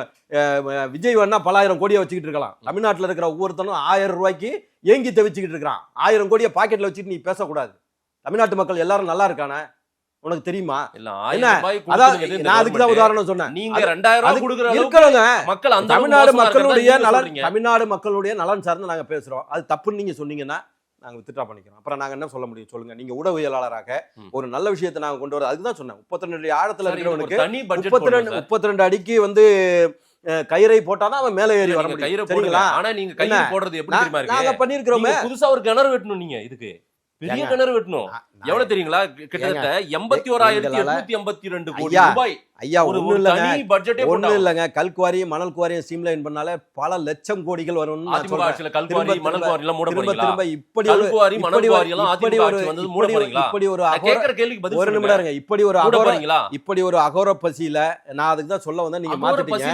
விஜய் வேணா பலாயிரம் கோடியை வச்சுக்கிட்டு இருக்கலாம். தமிழ்நாட்டில் இருக்கிற ஒவ்வொருத்தனும் 1000 ரூபாய்க்கு ஏங்கி தவிச்சுக்கிட்டு இருக்கிறான். 1000 கோடியை பாக்கெட்ல வச்சுட்டு நீ பேசக்கூடாது. தமிழ்நாட்டு மக்கள் எல்லாரும் நல்லா இருக்கானே, உனக்கு தெரியுமா? நான் அதுக்குதான் உதாரணம் சொன்னேன். நீங்க 2000 இருக்கிறவங்க மக்கள் அந்த தமிழ்நாடு மக்களுடைய நலன் சார்ந்து நாங்க பேசுறோம். அது தப்புன்னு நீங்க சொன்னீங்கன்னா நாங்க வித்ட்ரா பண்ணிக்கிறோம். அப்புறம் நாங்க என்ன சொல்ல முடியும் சொல்லுங்க? நீங்க ஊடகவியலாளராக ஒரு நல்ல விஷயத்தை நாங்க கொண்டு வர, அதுதான் சொன்னேன். 32 அடி ஆழத்துல இருக்கிறவனுக்கு 32 அடிக்கு வந்து கயிறை போட்டாதான் அவன் மேலே ஏறி வர முடியும். சரிங்களா? ஆனா நீங்க கயிறு போடுறது எப்படி தெரியுமா இருக்கு? நாங்க பண்ணிருக்கிறோமே. புதுசா ஒரு கிணறு வெட்டணும். நீங்க இதுக்கு பெரிய கிணறு வெட்டணும். எவ்வளவு தெரியுங்களா? கிட்டத்தட்ட 81,882 கோடி ரூபாய். ஐயா ஒண்ணு இல்லங்க, கல்குவாரி மணல் குவாரியும் ஸ்ட்ரீம்லைன் பண்ணாலே பல லட்சம் கோடிகள் வரும். இப்படி ஒரு அகோர பசியில நான் அதுக்கு தான் சொல்ல வந்தேன். நீங்க மாத்திட்டீங்க.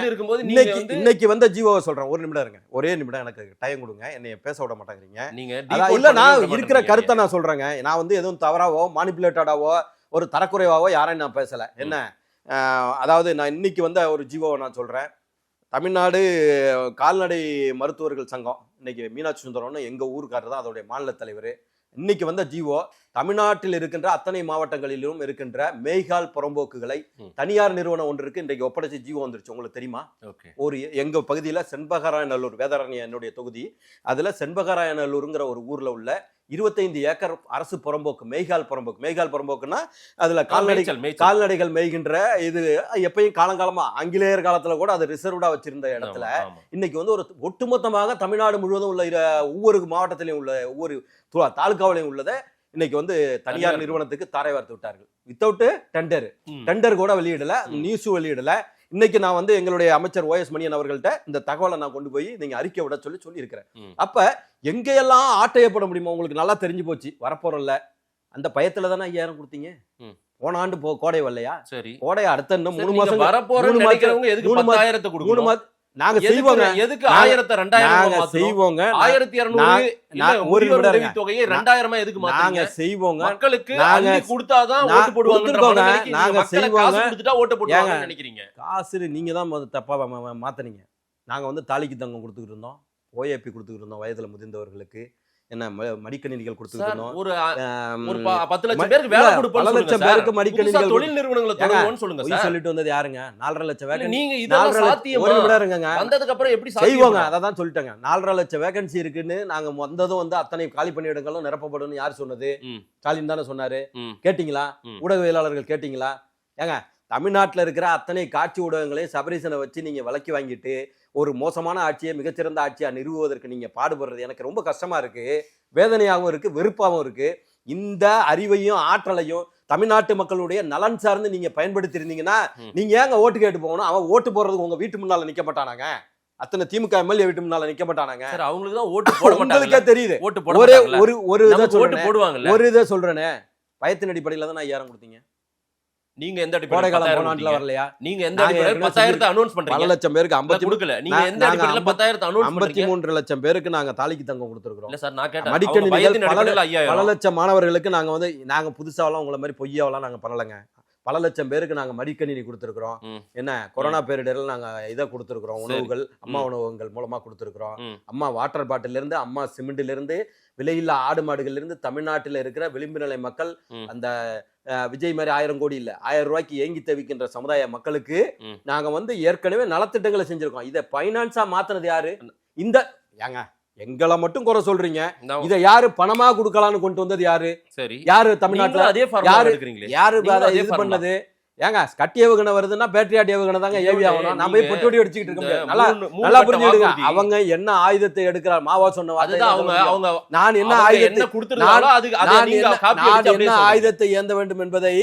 இன்னைக்கு வந்த ஜீவோவை சொல்றேன். ஒரு நிமிடம் இருங்க, ஒரே நிமிடம் எனக்கு டைம் கொடுங்க. என்னைய பேச விட மாட்டேங்கிறீங்க. இல்ல, நான் இருக்கிற கருத்தை நான் சொல்றேங்க. நான் வந்து எதுவும் தவறாவோ மானிப்புலேட்டடாவோ ஒரு தரக்குறைவாவோ யாரையும் நான் பேசல. என்ன அதாவது நான் இன்னைக்கு வந்த ஒரு ஜீவோவை நான் சொல்றேன். தமிழ்நாடு கால்நடை மருத்துவர்கள் சங்கம், இன்னைக்கு மீனாட்சி சுந்தரம்னு எங்க ஊருக்காரர் தான் அதோடைய மாநில தலைவர். இன்னைக்கு வந்த ஜீவோ தமிழ்நாட்டில் இருக்கின்ற அத்தனை மாவட்டங்களிலும் இருக்கின்ற மேய்கால் புறம்போக்குகளை தனியார் நிறுவனம் ஒன்று இருக்கு, இன்றைக்கு ஒப்படைச்சு ஜீவோ வந்துருச்சு. உங்களுக்கு தெரியுமா? ஒரு எங்க பகுதியில செண்பகராயநல்லூர், வேதாரண்யம் என்னுடைய தொகுதி, அதுல செண்பகராயநல்லூருங்கிற ஒரு ஊர்ல உள்ள 25 ஏக்கர் அரசு புறம்போக்கு, மேய்கால் புறம்போக்குன்னா அதுல கால்நடைகள் மேய்கின்ற, இது எப்பயும் காலங்காலமா ஆங்கிலேயர் காலத்துல கூட அது ரிசர்வ்டா வச்சிருந்த இடத்துல இன்னைக்கு வந்து ஒரு ஒட்டுமொத்தமாக தமிழ்நாடு முழுவதும் உள்ள ஒவ்வொரு மாவட்டத்திலையும் உள்ள ஒவ்வொரு தாலுகாவிலையும் உள்ளதை இன்னைக்கு வந்து தனியார் நிறுவனத்துக்கு தாரை வார்த்து விட்டார்கள். வித்தவுட் டெண்டர் கூட வெளியிடல, நியூஸும் வெளியிடல. இன்னைக்கு நான் வந்து எங்களுடைய அமைச்சர் OS மணியன் அவர்கள்ட்ட இந்த தகவலை நான் கொண்டு போய் நீங்க அறிக்கை விட சொல்லி இருக்கிறேன். அப்ப எங்கெல்லாம் ஆட்டையப்பட முடியுமோ உங்களுக்கு நல்லா தெரிஞ்சு போச்சு. வரப்போறல அந்த பயத்துல தானே 5000 கொடுத்தீங்க. போன ஆண்டு கோடை வரலையா? சரி, கோடை அடுத்த இன்னும் 3 மாசம் நாங்க செய்வோங்க. எதுக்கு 1000 2000 செய்வோங்க? 1200 ஒரு தொகையை 2000 எதுக்கு மாத்துறீங்க? நாங்க செய்வோங்க. மக்களுக்கு அள்ளி கொடுத்தாதான் ஓட்டு போடுவாங்க. நாங்க செய்வோங்க. கொடுத்துட்டா ஓட்டு போடுவாங்கன்னு நினைக்கிறீங்க? காசு நீங்க தான் தப்பா மாத்துறீங்க. நாங்க வந்து தாலிக்கு தங்கம் கொடுத்துக்கிட்டு இருந்தோம், OAP கொடுத்துக்கிட்டு இருந்தோம் வயதுல முதிர்ந்தவர்களுக்கு, என்ன மடிக்கணினிகள் கொடுத்துருந்தோம். ஒரு 10 லட்சம் பேருக்கு வேலை கொடுப்போம். 10 லட்சம் பேருக்கு மடிக்கணினிகள், தொழில் நிறுவனங்களை தொடங்குவோம்னு சொல்லுங்க சார். சொல்லிட்டு வந்தது யாருங்க? 4.5 லட்சம் வேகன்சி. நீங்க இதெல்லாம் சாத்தியமா? ஒரு நிமிடம் இருங்கங்க, வந்ததுக்கு அப்புறம் எப்படி செய்வோங்க? அத தான் சொல்லிட்டேங்க. 4.5 லட்சம் வேகன்சி இருக்குன்னு நாங்க வந்ததும் வந்து அத்தனை காலி பணியிடங்களும் நிரப்பப்படும் யார் சொன்னது? ஸ்டாலின் தானே சொன்னாரு. கேட்டீங்களா? ஊடகவியலாளர்கள் கேட்டீங்களா? ஏங்க தமிழ்நாட்டில் இருக்கிற அத்தனை காட்சி ஊடகங்களையும் சபரீசனை வச்சு நீங்க விலக்கி வாங்கிட்டு ஒரு மோசமான ஆட்சியை மிகச்சிறந்த ஆட்சியா நிறுவுவதற்கு நீங்க பாடுபடுறது எனக்கு ரொம்ப கஷ்டமா இருக்கு, வேதனையாகவும் இருக்கு, வெறுப்பாகவும் இருக்கு. இந்த அறிவையும் ஆற்றலையும் தமிழ்நாட்டு மக்களுடைய நலன் சார்ந்து நீங்க பயன்படுத்தி இருந்தீங்கன்னா நீங்க ஏங்க ஓட்டு கேட்டு போகணும்? அவன் ஓட்டு போடுறதுக்கு உங்க வீட்டு முன்னால நிக்க மாட்டானாங்க. அத்தனை திமுக எம்எல்ஏ வீட்டு முன்னால நிக்க மாட்டானாங்க. அவங்களுக்கு தான் ஓட்டு போட மாட்டாங்க. உங்களுக்கே தெரியுது. ஒரு இதை சொல்றேனே, பயத்தின் அடிப்படையில தான் 5000 கொடுத்தீங்க. நீங்க எந்த அடிப்படையில வரலையா? நீங்க எந்த அடிப்படையில 10,000 அனௌன்ஸ் பண்றீங்க? 10 லட்சம் பேருக்கு 50 கொடுக்கல. நீங்க எந்த அடிப்படையில 10,000 அனௌன்ஸ் பண்றீங்க? 53 லட்சம் பேருக்கு நாங்க தாலிக்கு தங்கம் கொடுத்திருக்கோம். இல்ல சார், நான் கேட்டேன். மடிக்கணினிகள் பல லட்சம் மாணவர்களுக்கு நாங்க வந்து நாங்க புதுசாவலாம் உங்களை மாதிரி பொய்யாவலாம் நாங்க பண்ணலங்க. பல லட்சம் பேருக்கு நாங்க மடிக்கணினி கொடுத்திருக்கிறோம். என்ன கொரோனா பேரிடரில் நாங்க இதை கொடுத்திருக்கிறோம், உணவுகள், அம்மா உணவகங்கள் மூலமா கொடுத்திருக்கிறோம். அம்மா வாட்டர் பாட்டில இருந்து, அம்மா சிமெண்ட்ல இருந்து, விலையில்லா ஆடு மாடுகள்ல இருந்து தமிழ்நாட்டில் இருக்கிற விளிம்பு நிலை மக்கள் அந்த விஜய் மாதிரி 1000 கோடி இல்ல 1000 ரூபாய்க்கு ஏங்கி தவிக்கின்ற சமுதாய மக்களுக்கு ம். நாங்க வந்து ஏற்கனவே நலத்திட்டங்களை செஞ்சிருக்கோம். இதை பைனான்ஸா மாத்துனது யாரு? இந்த ஏங்க எங்களை மட்டும் குறை சொல்றீங்க, நான் இதை யாரு பணமா கொடுக்கலாம்னு கொண்டு வந்தது யாரு? சரி யாரு நீங்களும் தமிழ்நாட்டுல அதே ஃபார்முலா யாரு- எடுக்கிறீங்களே. யாரு நீங்களும் அதை அதே இது formula. பண்ணது? ஏங்க கட்டி ஏவுகணை வருதுன்னா பேட்ரியாட் ஏவுகணை தாங்க ஏவி ஆகணும். நான் போய் நீங்க பொட்டி அடிச்சுக்கிட்டு இருக்க இந்த முடியாது. நல்லா மூணு நல்லா கட்ட புரிஞ்சுடுங்க. வாக்குறுதி. அவங்க என்ன ஆயுதத்தை எடுக்கிறார் மாவா சொன்ன வார்த்தை அதுதான் என்ன அவங்க சொல்ல முடியும்? அவங்க நான் என்ன அவங்க ஆயுதத்தை என்ன கொடுத்திருந்தாங்களோ அது அதை நான் நீங்க என்ன- காப்பி நான் அடிச்சு அப்படியே என்ன சொல்லுங்க. ஆயுதத்தை ஏந்த வேண்டும் என்பதை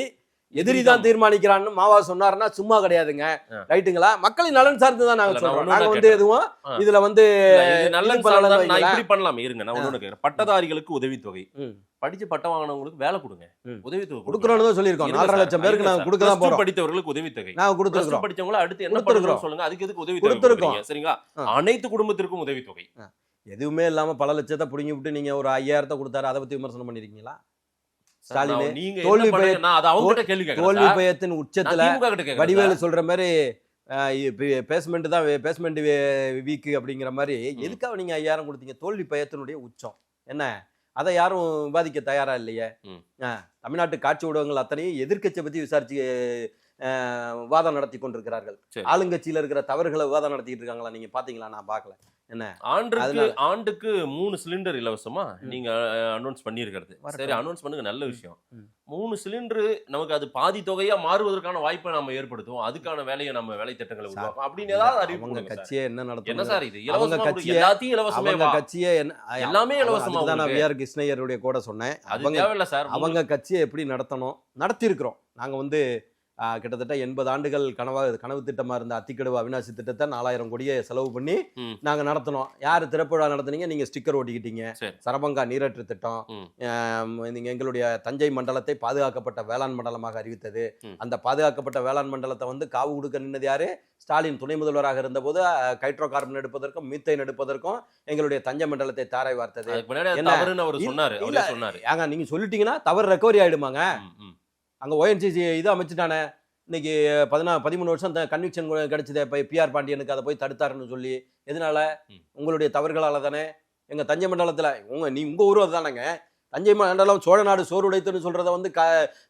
எதிரிதான் தீர்மானிக்கிறான்னு மாவா சொன்னாருன்னா சும்மா கிடையாதுங்க. ஆ. ரைட்டுங்களா? மக்களின் நலன் சார்ந்துதான் நாங்க இல்ல, நான் சொல்றோம். ஒண்ணு நாங்க தான் வந்து கேட்டேன். எதுவும் ஆ. இதுல வந்து இல்ல, இது நல்ல இது பண்ணலன்னு சார்ந்தா நான் வைங்களேன். இப்படி பண்ணலாம் இருங்க. நான் ஒண்ணு கேக்குறேன். பட்டதாரிகளுக்கு உதவித்தொகை, ம். படிச்சு பட்டம் வாங்கினவங்களுக்கு வேலை கொடுங்க, ம். உதவித்தொகை கொடுக்குறோம்னு தான் சொல்லியிருக்கோம். 4.5 லட்சம் பேருக்கு நாங்க கொடுக்க தான் போறோம். படித்தவர்களுக்கு உதவித்தொகை, நாங்க Plus two கொடுத்துருக்கோம். படிச்சவங்கள அடுத்து என்ன கொடுத்திருக்கிறோம். பண்ணணும்னு சொல்லுங்க. அதுக்கு எதுக்கு உதவித்தொகை கொடுத்திருக்கோம். கொடுக்குறீங்க? சரிங்களா? ஆ. அனைத்து குடும்பத்திற்கும் உதவித்தொகை. எதுவுமே இல்லாம பல லட்சத்தை புடுங்கி விட்டு நீங்க ஒரு 5000 கொடுத்தாரு, அதை பத்தி விமர்சனம் பண்ணிருக்கீங்களா? ஸ்டாலின் நீங்க தோல்வி என்ன பண்ணுங்க? நான் அதை அவங்க கிட்ட கேள்வி தோல்வி கேட்கறேன். பயத்தின் உச்சத்துல திமுக கிட்ட கேட்கறேன். வடிவேலு சொல்ற மாதிரி பேஸ்மெண்ட் தான் பேஸ்மெண்ட் வீக்கு அப்படிங்கிற மாதிரி எதுக்காக நீங்க 5000 கொடுத்தீங்க? தோல்வி பயத்தினுடைய உச்சம் என்ன? அதை யாரும் விவாதிக்க தயாரா இல்லையே. ம். தமிழ்நாட்டு காட்சி ஊடகங்கள் அத்தனையும் எதிர்க்கட்சியை பத்தி விசாரிச்சு விவாதம் நடத்தி கொண்டிருக்கிறார்கள். சரி. ஆளுங்கட்சியில இருக்கிற தவறுகளை விவாதம் நடத்திட்டு இருக்காங்களா? நீங்க பாத்தீங்களா? நான் பார்க்கல. என்ன ஆண்டுக்கு 3 சிலிண்டர் இலவசமா நீங்க அனௌன்ஸ் பண்ணியிருக்கிறது. வரட்டும். சரி, அனௌன்ஸ் பண்ணுங்க, நல்ல விஷயம். ம். 3 சிலிண்டர் நமக்கு அது பாதி தொகையா மாறுவதற்கான வாய்ப்பை நம்ம ஏற்படுத்துவோம். அதுக்கான வேலையை நம்ம வேலை திட்டங்களை உருவாக்கும் அப்படின்னு ஏதாவது அறிவிப்பு அவங்க கொடுங்க சார். கட்சியே என்ன என்ன நடத்தும்? சார் இது? அவங்க இலவசமா கட்சியை எல்லாத்தையும் இலவசமே அவங்க வா. கட்சியே எல்லாமே இலவசமா தான் நான் உங்களுக்கு. வி.ஆர். கிருஷ்ணய்யருடைய கூட சொன்னேன். அது தேவையில்ல சார். அவங்க கட்சியை எப்படி நடத்தணும் நடத்தி இருக்கிறோம். நாங்க வந்து கிட்டத்தட்ட 80 ஆண்டுகள் கனவு திட்டமா இருந்த அத்திக்கடவு அவிநாசி திட்டத்தை 4000 கோடியை செலவு பண்ணி ம். நாங்க நடத்தினோம். யாரு திறப்புழா நடத்துனீங்க? நீங்க ஸ்டிக்கர் ஒட்டிக்கிட்டீங்க. சரி. சரபங்கா நீரேற்று திட்டம், ம். நீங்க எங்களுடைய தஞ்சை மண்டலத்தை பாதுகாக்கப்பட்ட வேளாண் மண்டலமாக அறிவித்தது. ம். அந்த பாதுகாக்கப்பட்ட வேளாண் மண்டலத்தை வந்து காவு கொடுக்க நின்னது யாரு? ஸ்டாலின் துணை முதல்வராக இருந்தபோது ஹைட்ரோ கார்பன் எடுப்பதற்கும் மீத்தேன் எடுப்பதற்கும் எங்களுடைய தஞ்சை மண்டலத்தை தாரை வார்த்தது. அதுக்கு முன்னாடி என்ன? தவறுன்னு அவர் சொன்னாரு. இல்ல, அவரே சொன்னாரு. ஏங்க நீங்க சொல்லிட்டீங்கன்னா தவறு ரெக்கவரி ஆயிடுமாங்க? ம், ம். அங்க ONGC இது அமைச்சுட்டானே. இன்னைக்கு 13 வருஷம் கன்விக்ஷன் கிடைச்சது. இப்போ PR பாண்டியனுக்கு அதை போய் தடுத்தாருன்னு சொல்லி எதனால? ம். உங்களுடைய தவறுகளால தானே. எங்க தஞ்சை மண்டலத்துல உங்க ஊர் தானேங்க. தஞ்சை மண்டலம் சோழ நாடு சோறு உடைத்துன்னு சொல்றத வந்து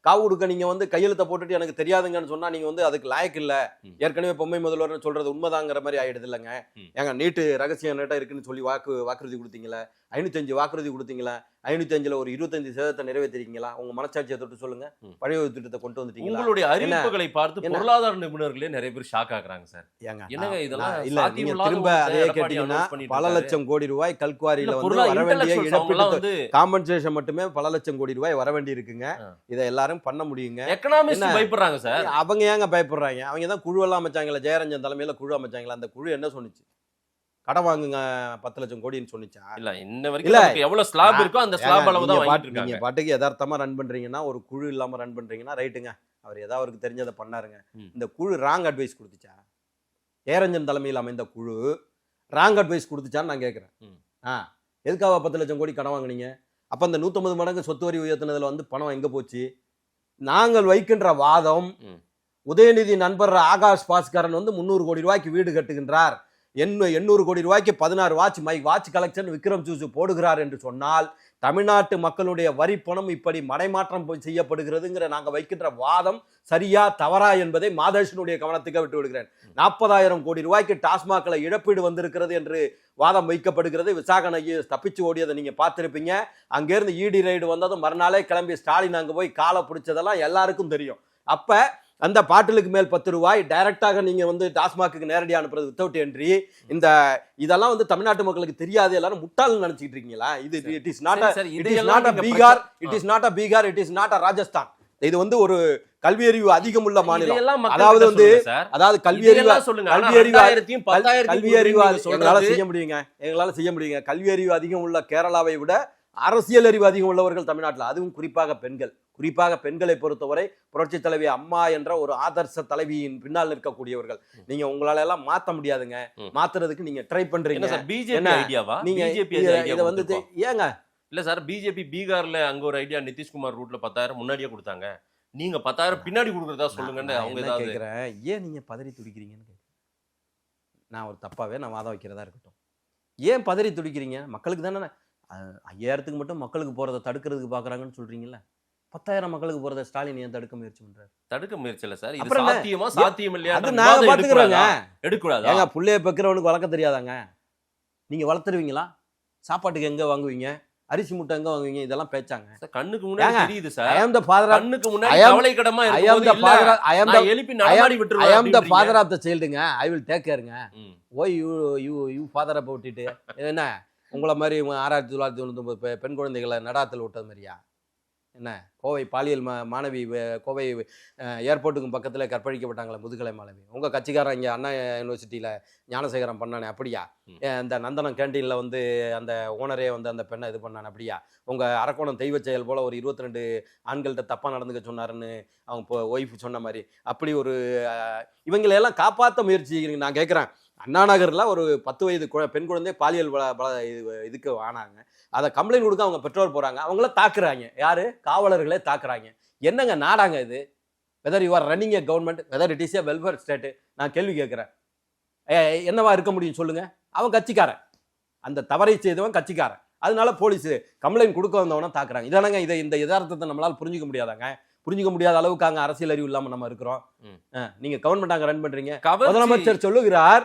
காவு கொடுக்க நீங்க வந்து கையெழுத்த போட்டுட்டு எனக்கு தெரியாதுங்கன்னு சொன்னா நீங்க வந்து அதுக்கு லாயக்கு இல்ல. ம். ஏற்கனவே பொம்மை முதல்வர்னு சொல்றது உண்மைதாங்கிற மாதிரி ஆயிடுது இல்லைங்க. ம். ஏங்க நீட்டு ரகசியம் நேட்டா இருக்குன்னு சொல்லி வாக்குறுதி கொடுத்தீங்களா? 505 வாக்குறுதி கொடுத்தீங்களா? 505ல ஒரு 25% நிறைவேற்றிருக்கீங்களா? உங்க மனச்சாட்சியை தொட்டு சொல்லுங்க. ம். பழைய திட்டத்தை கொண்டு வந்துட்டீங்களா? உங்களுடைய அறிவிப்புகளை பார்த்து என்ன? பொருளாதார நிபுணர்களே நிறைய பேர் ஷாக் ஆகுறாங்க சார். ஏங்க, என்னங்க இதெல்லாம் இல்ல நீங்க சாத்தியமில்லாத திரும்ப ஒண்ணு அதே எடப்பாடி கேட்டீங்கன்னா announce பண்ணிட்டு பல இருக்காரு. லட்சம் கோடி ரூபாய் இல்ல, கல்குவாரியில வந்து பொருளா வர வேண்டிய intellectuals அவங்கெல்லாம் இழப்பீட்டு வந்து காம்பன்சேஷன் மட்டுமே பல லட்சம் கோடி ரூபாய் வர வேண்டி இருக்குங்க. ஆ. இதை எல்லாரும் பண்ண முடியுங்க. எக்கனாமிஸ்ட் என்ன? பயப்படுறாங்க சார். அவங்க ஏங்க பயப்படுறாங்க? அவங்க தான் குழு எல்லாம் அமைச்சாங்களா? ஜெயரஞ்சன் தலைமையில குழு அமைச்சாங்களா? அந்த குழு என்ன சொன்னுச்சு? கடன் வாங்குங்க 10 லட்சம் கோடின்னு சொன்னிச்சா? இல்ல இன்ன வரைக்கும் இல்ல. நமக்கு எவ்வளவு ஸ்லாப் இருக்கோ அந்த ஸ்லாப் அளவு தான் வாங்கிட்டு நீங்க இருக்காங்க. பாட்டுக்கு யதார்த்தமா ரன் பண்றீங்கன்னா, ஒரு குழு இல்லாம ரன் பண்றீங்கன்னா ரைட்டுங்க. அவர் ஏதாவது அவருக்கு தெரிஞ்சதை பண்ணாருங்க. ம். இந்த குழு ராங் அட்வைஸ் கொடுத்துச்சா? ஜெயரஞ்சன் தலைமையில் அமைந்த குழு ராங் அட்வைஸ் கொடுத்துச்சான்னு நான் கேட்குறேன். ம். எதுக்காக 10 லட்சம் கோடி கடன் வாங்குனீங்க? அப்போ அந்த 150 மடங்கு சொத்து வரி உயர்த்தினதுல வந்து பணம் எங்கே போச்சு? நாங்கள் வைக்கின்ற வாதம், ம். உதயநிதி நண்பர் ஆகாஷ் பாஸ்கரன் வந்து 300 கோடி ரூபாய்க்கு வீடு கட்டுகின்றார், 800 கோடி ரூபாய்க்கு 16 வாட்ச் கலெக்ஷன் விக்ரம் ஜூசு போடுகிறார் என்று சொன்னால் தமிழ்நாட்டு மக்களுடைய வரி பணம் இப்படி மடைமாற்றம் செய்யப்படுகிறதுங்கிற நாங்கள் வைக்கின்ற வாதம் சரியா தவறா என்பதை மாதேஷனுடைய கவனத்துக்கு விட்டு விடுகிறேன். 40,000 கோடி ரூபாய்க்கு டாஸ்மாக்ல இழப்பீடு வந்திருக்கிறது என்று வாதம் வைக்கப்படுகிறது. விசாகன் ஐயர் தப்பிச்சு ஓடியதை நீங்க பார்த்திருப்பீங்க. அங்கிருந்து இடி ரைடு வந்ததும் மறுநாளே கிளம்பி ஸ்டாலின் அங்க போய் காலை பிடிச்சதெல்லாம் எல்லாருக்கும் தெரியும். அப்ப அந்த பாட்டிலுக்கு மேல் 10 ரூபாய் டைரக்டாக நீங்க வந்து டாஸ்மாக்கு நேரடியாக அனுப்புறது வித்தவுட் என்ட்ரி, இதெல்லாம் வந்து தமிழ்நாட்டு மக்களுக்கு தெரியாது. எல்லாரும் முட்டாள்னு நினைச்சிட்டு இருக்கீங்களா? இது it is not Bihar, it is not Bihar, it is not Rajasthan. இது வந்து ஒரு கல்வியறிவு அதிகம் உள்ள மாநிலம். அதாவது வந்து கல்வியறிவு எங்களால செய்ய முடியுங்க. கல்வியறிவு அதிகம் உள்ள கேரளாவை விட அரசியல் அறிவு அதிகம் உள்ளவர்கள் தமிழ்நாட்டில், அதுவும் குறிப்பாக பெண்களை பொறுத்தவரை புரட்சி தலைவி அம்மா என்ற ஒரு ஆதர்ச தலைவியின் பின்னால் நிற்கக்கூடியவர்கள். நீங்க உங்களால எல்லாம் மாத்த முடியாதுங்க. மாத்துறதுக்கு நீங்க ட்ரை பண்றீங்க. பிஜேபி ஐடியாவா? நீங்க இத வந்து ஏங்க இல்ல சார், பிஜேபி பீகார்ல அங்க ஒரு ஐடியா நிதிஷ்குமார் ரூட்ல 10,000 முன்னாடியே கொடுத்தாங்க. நீங்க 10,000 பின்னாடி கொடுக்கறதா சொல்லுங்கன்னு அவங்க ஏதாவது கேக்குறேன். ஏன் நீங்க பதறி துடிக்கிறீங்கன்னு கேக்குறேன். நான் ஒரு தப்பாவே நான் வாதம் வைக்கிறதா இருக்கட்டும். ஏன் பதறி துடிக்கிறீங்க? மக்களுக்கு தானே 5,000க்கு மட்டும் மக்களுக்கு போறதை தடுக்கிறதுக்கு பாக்குறாங்கன்னு சொல்றீங்கல்ல. 10,000 மக்களுக்கு போறத ஸ்டாலின் ஏன் தடுக்க முயற்சி பண்றாரு? தடுக்க முயற்சி இல்ல சார். இது அப்புறம் என்ன? சாத்தியமா சாத்தியம் இல்லையா? அது நாங்க பாத்துக்கிறோங்க. எடுக்கூடாதா? ஏங்க புள்ளைய பெக்கிறவனுக்கு வளர்க்க தெரியாதாங்க? நீங்க வளர்த்துருவீங்களா? சாப்பாட்டுக்கு எங்க வாங்குவீங்க? அரிசி முட்டை எங்க வாங்குவீங்க? இதெல்லாம் பேச்சாங்க. சார், கண்ணுக்கு முன்னாடி தெரியுது sir. I am the father of கண்ணுக்கு முன்னாடி கவலைக்கிடமா இருக்கும்போது இல்ல, நான் எழுப்பி நடமாடி விட்டுருவேன். I am the father of the childங்க. I will take careங்க. Why you father about it? என்ன உங்களை மாதிரி 1999 பெண் குழந்தைகளை நடாத்தில் விட்டது மாதிரியா? என்ன கோவை பாலியல் மாணவி கோவை ஏர்போர்ட்டுக்கும் பக்கத்தில் கற்பழிக்கப்பட்டாங்களே முதுகலை மாணவி, உங்கள் கட்சிக்காரன் இங்கே அண்ணா யூனிவர்சிட்டியில் ஞானசேகரம் பண்ணானே அப்படியா? இந்த நந்தனம் கேண்டீனில் வந்து அந்த ஓனரே வந்து அந்த பெண்ணை இது பண்ணானே அப்படியா? உங்கள் அரக்கோணம் தெய்வ செயல் போல் ஒரு 22 ஆண்கள்கிட்ட தப்பாக நடந்துக்க சொன்னாருன்னு அவங்க இப்போ ஒய்ஃப் சொன்ன மாதிரி அப்படி ஒரு இவங்களையெல்லாம் காப்பாற்ற முயற்சி நான் கேட்குறேன். அண்ணா நகரில் ஒரு 10 வயது பெண் குழந்தை பாலியல் இதுக்கு ஆனாங்க. அதை கம்ப்ளைண்ட் கொடுக்க அவங்க பெற்றோர் போகிறாங்க, அவங்கள தாக்குறாங்க. யார்? காவலர்களே தாக்குறாங்க. என்னங்க நாடாங்க இது? Whether you are running A government, whether it is a welfare state, நான் கேள்வி கேட்குறேன். என்னவா இருக்க முடியும் சொல்லுங்க? அவன் கட்சிக்காரன், அந்த தவறை செய்தவன் கட்சிக்காரன், அதனால போலீஸ் கம்ப்ளைண்ட் கொடுக்க வந்தவன தாக்குறாங்க. இதானங்க இதை இந்த யதார்த்தத்தை நம்மளால் புரிஞ்சுக்க முடியாதாங்க? புரிஞ்சுக்க முடியாத அளவுக்கு அங்கே அரசியல் அறிவு இல்லாமல் நம்ம இருக்கிறோம். நீங்க கவர்மெண்ட் அங்கே ரன் பண்றீங்க. முதலமைச்சர் சொல்லுகிறார்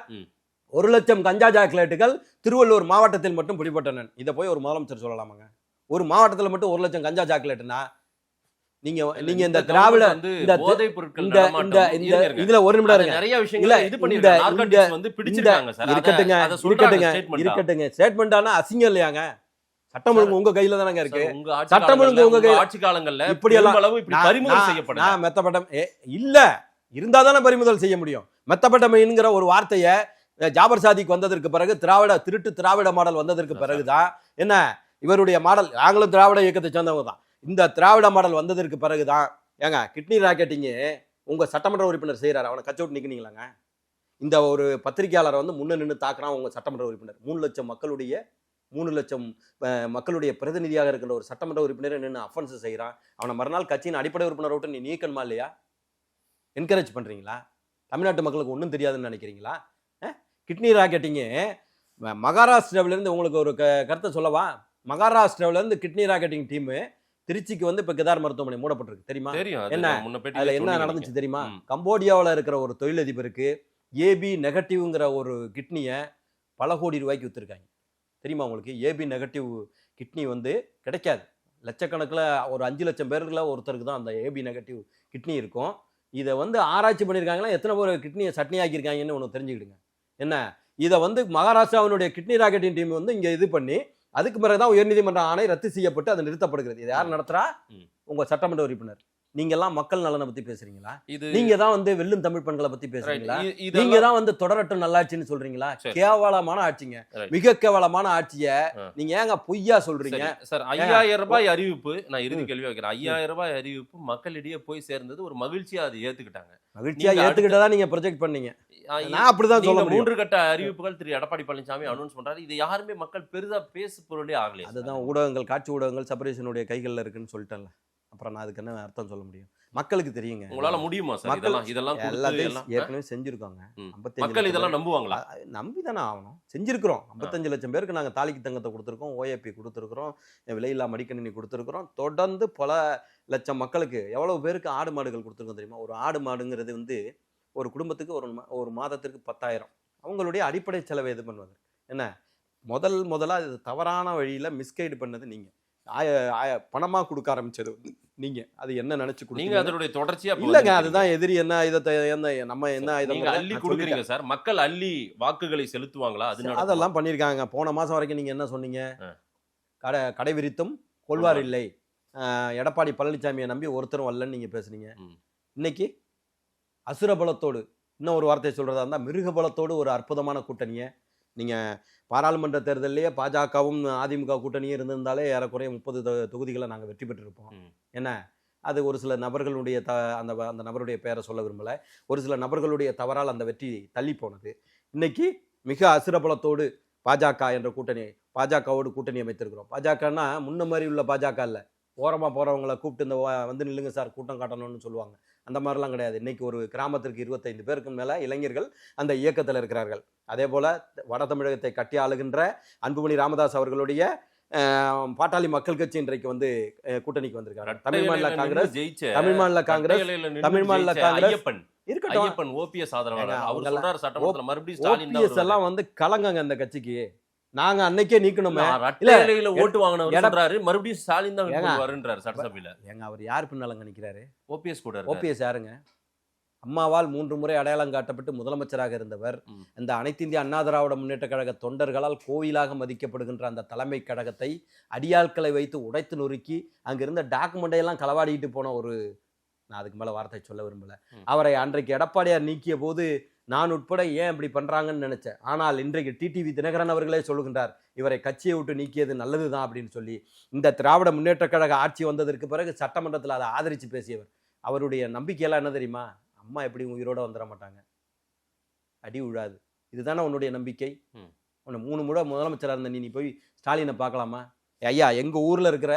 1 லட்சம் கஞ்சா சாக்லேட்டுகள் திருவள்ளூர் மாவட்டத்தில் மட்டும் பிடிபட்டன. இதை போய் ஒரு முதலமைச்சர் சொல்லலாமாங்க? ஒரு மாவட்டத்தில் மட்டும் 1 லட்சம் கஞ்சா சாக்லேட்னா நீங்க இந்த திராவிட போதைப் பொருட்கள் இதுல ஒரு நிமிடம் நிறைய விஷயங்கள் இது பண்ணிருக்காங்க. நார்கோட்டிக்ஸ் வந்து பிடிச்சிருக்காங்க சார். இருக்கட்டுங்க ஸ்டேட்மெண்டானா அசிங்கம் இல்லையாங்க? சட்டம் ஒழுங்கு உங்க கையில தானங்க இருக்கு. சட்டம் ஒழுங்கு உங்க கையில. ஆட்சி காலங்கள்ல இப்படி எல்லாம் பறிமுதல் செய்யப்படும். நான் மெத்தப்பட்டம் இல்ல இருந்தா தானே பறிமுதல் செய்ய முடியும். மெத்தப்பட்டமைங்கிற ஒரு வார்த்தையை ஜாபர் சாதிக்கு வந்ததற்கு பிறகு திராவிட மாடல் வந்ததற்கு பிறகுதான் என்ன இவருடைய மாடல். நாங்களும் திராவிட இயக்கத்தை சேர்ந்தவங்க தான். இந்த திராவிட மாடல் வந்ததற்கு பிறகுதான் ஏங்க கிட்னி ராக்கெட்டிங்கு உங்க சட்டமன்ற உறுப்பினர் செய்யறாரு. அவனை கட்சி விட்டு நிற்கீங்களாங்க? இந்த ஒரு பத்திரிகையாளரை வந்து முன்ன நின்று தாக்குறான் உங்க சட்டமன்ற உறுப்பினர். 3 லட்சம் மக்களுடைய பிரதிநிதியாக இருக்கிற ஒரு சட்டமன்ற உறுப்பினரை நின்று அஃபென்ஸ் செய்கிறான். அவனை மறுநாள் கட்சியின் அடிப்படை உறுப்பினர் விட்டு நீ நீக்கணுமா இல்லையா? என்கரேஜ் பண்றீங்களா? தமிழ்நாட்டு மக்களுக்கு ஒன்றும் தெரியாதுன்னு நினைக்கிறீங்களா? கிட்னி ராக்கெட்டிங்கு மகாராஷ்டிராவிலேருந்து உங்களுக்கு ஒரு கருத்தை சொல்லவா? மகாராஷ்டிராவிலேருந்து கிட்னி ராக்கெட்டிங் டீமு திருச்சிக்கு வந்து இப்போ கேதார் மருத்துவமனை மூடப்பட்டிருக்கு தெரியுமா? என்ன அதில் என்ன நடந்துச்சு தெரியுமா? கம்போடியாவில் இருக்கிற ஒரு தொழிலதிபருக்கு ஏபி நெகட்டிவ்ங்கிற ஒரு கிட்னியை பல கோடி ரூபாய்க்கு விற்றுருக்காங்க. தெரியுமா உங்களுக்கு? ஏபி நெகட்டிவ் கிட்னி வந்து கிடைக்காது. லட்சக்கணக்கில் ஒரு 5 லட்சம் பேருக்குள்ள ஒருத்தருக்கு தான் அந்த ஏபி நெகட்டிவ் கிட்னி இருக்கும். இதை வந்து ஆராய்ச்சி பண்ணியிருக்காங்களா, எத்தனை பேர் கிட்னியை சட்னி ஆக்கியிருக்காங்கன்னு ஒன்று தெரிஞ்சுக்கிடுங்க. என்ன இதை வந்து மகாராஷ்டிராவினுடைய கிட்னி ராக்கெட்டிங் டீம் வந்து இங்கே இது பண்ணி அதுக்கு பிறகுதான் உயர்நீதிமன்ற ஆணை ரத்து செய்யப்பட்டு அது நிறுத்தப்படுகிறது. இது யார் நடத்துறா? உங்க சட்டமன்ற உறுப்பினர். நீங்க எல்லாம் மக்கள் நலனை பத்தி பேசுறீங்களா? நீங்க தான் வந்து வெல்லும் தமிழ் பெண்களை பத்தி பேசுறீங்களா? நீங்க தான் வந்து தொடரட்டும் நல்லாட்சின்னு சொல்றீங்களா? கேவலமான ஆட்சிங்க, மிக கேவலமான ஆட்சிய நீங்க ஏங்க பொய்யா சொல்றீங்க? சார் 5000 ரூபாய் அறிவிப்பு, நான் இறுதி கேள்வி வைக்கிறேன். 5000 ரூபாய் அறிவிப்பு மக்களிடையே போய் சேர்ந்தது ஒரு மகிழ்ச்சியா அதை ஏத்துக்கிட்டாங்க. மகிழ்ச்சியா ஏத்துக்கிட்டதா நீங்க ப்ரொஜெக்ட் பண்ணீங்க. நான் அப்படிதான் சொல்ல முடியும். 3 கட்ட அறிவிப்புகள் திரு எடப்பாடி பழனிசாமி அனௌன்ஸ் பண்றாரு. இது யாருமே மக்கள் பெரிதா பேசு பொருளே ஆகலையே. அதுதான் ஊடகங்கள், காட்சி ஊடகங்கள் செப்பரேஷனுடைய கைகள்ல இருக்குன்னு சொல்லிட்டேன்ல. அப்புறம் நான் அதுக்கு என்ன அர்த்தம் சொல்ல முடியும்? மக்களுக்கு தெரியுங்க. உங்களால முடியுமா சார்? இதெல்லாம் ஏற்கனவே செஞ்சிருக்காங்க. மக்கள் இதெல்லாம் நம்புவாங்களா? நம்பி தானே ஆகணும். செஞ்சிருக்கிறோம். 55 லட்சம் பேருக்கு நாங்கள் தாலிக்கு தங்கத்தை கொடுத்துருக்கோம், ஓஏபி கொடுத்துருக்குறோம், விலையில்லா மடிக்கணினி கொடுத்துருக்குறோம். தொடர்ந்து பல லட்சம் மக்களுக்கு எவ்வளவு பேருக்கு ஆடு மாடுகள் கொடுத்துருக்கோம் தெரியுமா? ஒரு ஆடு மாடுங்கிறது வந்து ஒரு குடும்பத்துக்கு ஒரு மாதத்திற்கு 10,000. அவங்களுடைய அடிப்படை செலவை இது பண்ணுவது என்ன? முதலாக இது தவறான வழியில் மிஸ்கைடு பண்ணது நீங்கள். பணமா கொடுக்க ஆரம்பிச்சது நீங்க. அது என்ன நினைச்சு கொடுத்தீங்க? அதனுடைய தொடர்ச்சியா இல்லங்க. அதுதான் எதிரி என்ன நம்ம என்ன அள்ளி கொடுக்குறீங்க சார். மக்கள் அள்ளி வாக்குகளை செலுத்துவாங்களா? அதெல்லாம் பண்ணிருக்காங்க. போன மாசம் வரைக்கும் நீங்க என்ன சொன்னீங்க? கடை விரித்தும் கொள்வார் இல்லை, எடப்பாடி பழனிசாமியை நம்பி ஒருத்தரும் வரலன்னு நீங்க பேசுனீங்க. இன்னைக்கு அசுரபலத்தோடு, இன்னும் ஒரு வார்த்தையை சொல்றதா இருந்தா மிருகபலத்தோடு ஒரு அற்புதமான கூட்டணியை நீங்க பாராளுமன்ற தேர்தலிலேயே பாஜகவும் அதிமுக கூட்டணியும் இருந்திருந்தாலே ஏறக்குறைய 30 தொகுதிகளை நாங்கள் வெற்றி பெற்றிருப்போம். என்ன அது ஒரு சில நபர்களுடைய அந்த நபருடைய பெயரை சொல்ல விரும்பலை. ஒரு சில நபர்களுடைய தவறால் அந்த வெற்றி தள்ளி போனது. இன்னைக்கு மிக அசுரபலத்தோடு பாஜக என்ற பாஜகவோடு கூட்டணி அமைத்திருக்கிறோம். பாஜகன்னா முன்ன மாதிரி உள்ள பாஜக இல்லை. ஓரமாக போகிறவங்களை கூப்பிட்டு இந்த வந்து நில்லுங்க சார் கூட்டம் காட்டணும்னு சொல்லுவாங்க. அந்த மாதிரிலாம் கிடையாது. இன்னைக்கு ஒரு கிராமத்திற்கு 25 பேருக்கு மேலே இளைஞர்கள் அந்த இயக்கத்தில் இருக்கிறார்கள். அதே போல் வட தமிழகத்தை கட்டி ஆளுகின்ற அன்புமணி ராமதாஸ் அவர்களுடைய பாட்டாளி மக்கள் கட்சி இன்றைக்கு வந்து கூட்டணிக்கு வந்திருக்காங்க. ரெட்டை தமிழ் மாநில இலையில காங்கிரஸ், நின்னு ஜெயிச்ச தமிழ் மாநில காங்கிரஸ், ரெட்டை இலையில நின்னு தமிழ் மாநில ஜெயிச்ச காங்கிரஸ் ஐயப்பன் இருக்கட்டும். ஐயப்பன் ஓபிஎஸ் ஆதரவாளர். ஏங்க, அவர் அவங்கெல்லாம் சொல்றாரு சட்டமன்றத்துல மறுபடியும் ஸ்டாலின் தான் ஓபிஎஸ் வருவாரு. எல்லாம் வந்து கலங்கங்க இந்த கட்சிக்கு. நாங்க அன்னைக்கே நீக்கணுமே. நான் ரெட்டை இல்ல, இலையில ஓட்டு வாங்கினவர் எடப்- சொல்றாரு மறுபடியும் ஸ்டாலின் தான் ஏங்க. வருன்றாரு சட்டசபையில. ஏங்க அவர் யார் பின்னாலங்க நிக்கிறாரு? ஓபிஎஸ் கூட இருக்காரு. ஓபிஎஸ் யாருங்க? அம்மாவால் 3 முறை அடையாளம் காட்டப்பட்டு முதலமைச்சராக இருந்தவர். ம். இந்த அனைத்து இந்திய அண்ணா திராவிட முன்னேற்ற கழக தொண்டர்களால் கோயிலாக மதிக்கப்படுகின்ற அந்த தலைமை கழகத்தை அடியாட்களை வைத்து உடைத்து நொறுக்கி அங்கிருந்த டாக்குமெண்டையெல்லாம் களவாடிட்டு போன ஒரு, நான் அதுக்கு மேல வார்த்தை சொல்ல விரும்பல. அவரை அன்றைக்கு எடப்பாடியார் நீக்கிய போது நான் உட்பட ஏன் இப்படி பண்றாங்கன்னு நினைச்சேன். ஆனால் இன்றைக்கு டிடிவி தினகரன் அவர்களே சொல்லுகின்றார், இவரை கட்சியை விட்டு நீக்கியது நல்லதுதான் அப்படின்னு சொல்லி. இந்த திராவிட முன்னேற்ற கழக ஆட்சி வந்ததற்கு பிறகு சட்டமன்றத்தில் அதை ஆதரித்து பேசியவர். அவருடைய நம்பிக்கையெல்லாம் என்ன தெரியுமா? அம்மா எப்படி உயிரோட வந்துட மாட்டாங்க, அடி விழாது, இதுதானே உன்னுடைய நம்பிக்கை. உன்னை 3 முறை முதலமைச்சராக இருந்த நீ போய் ஸ்டாலினை பார்க்கலாமா? ஐயா, எங்க ஊர்ல இருக்கிற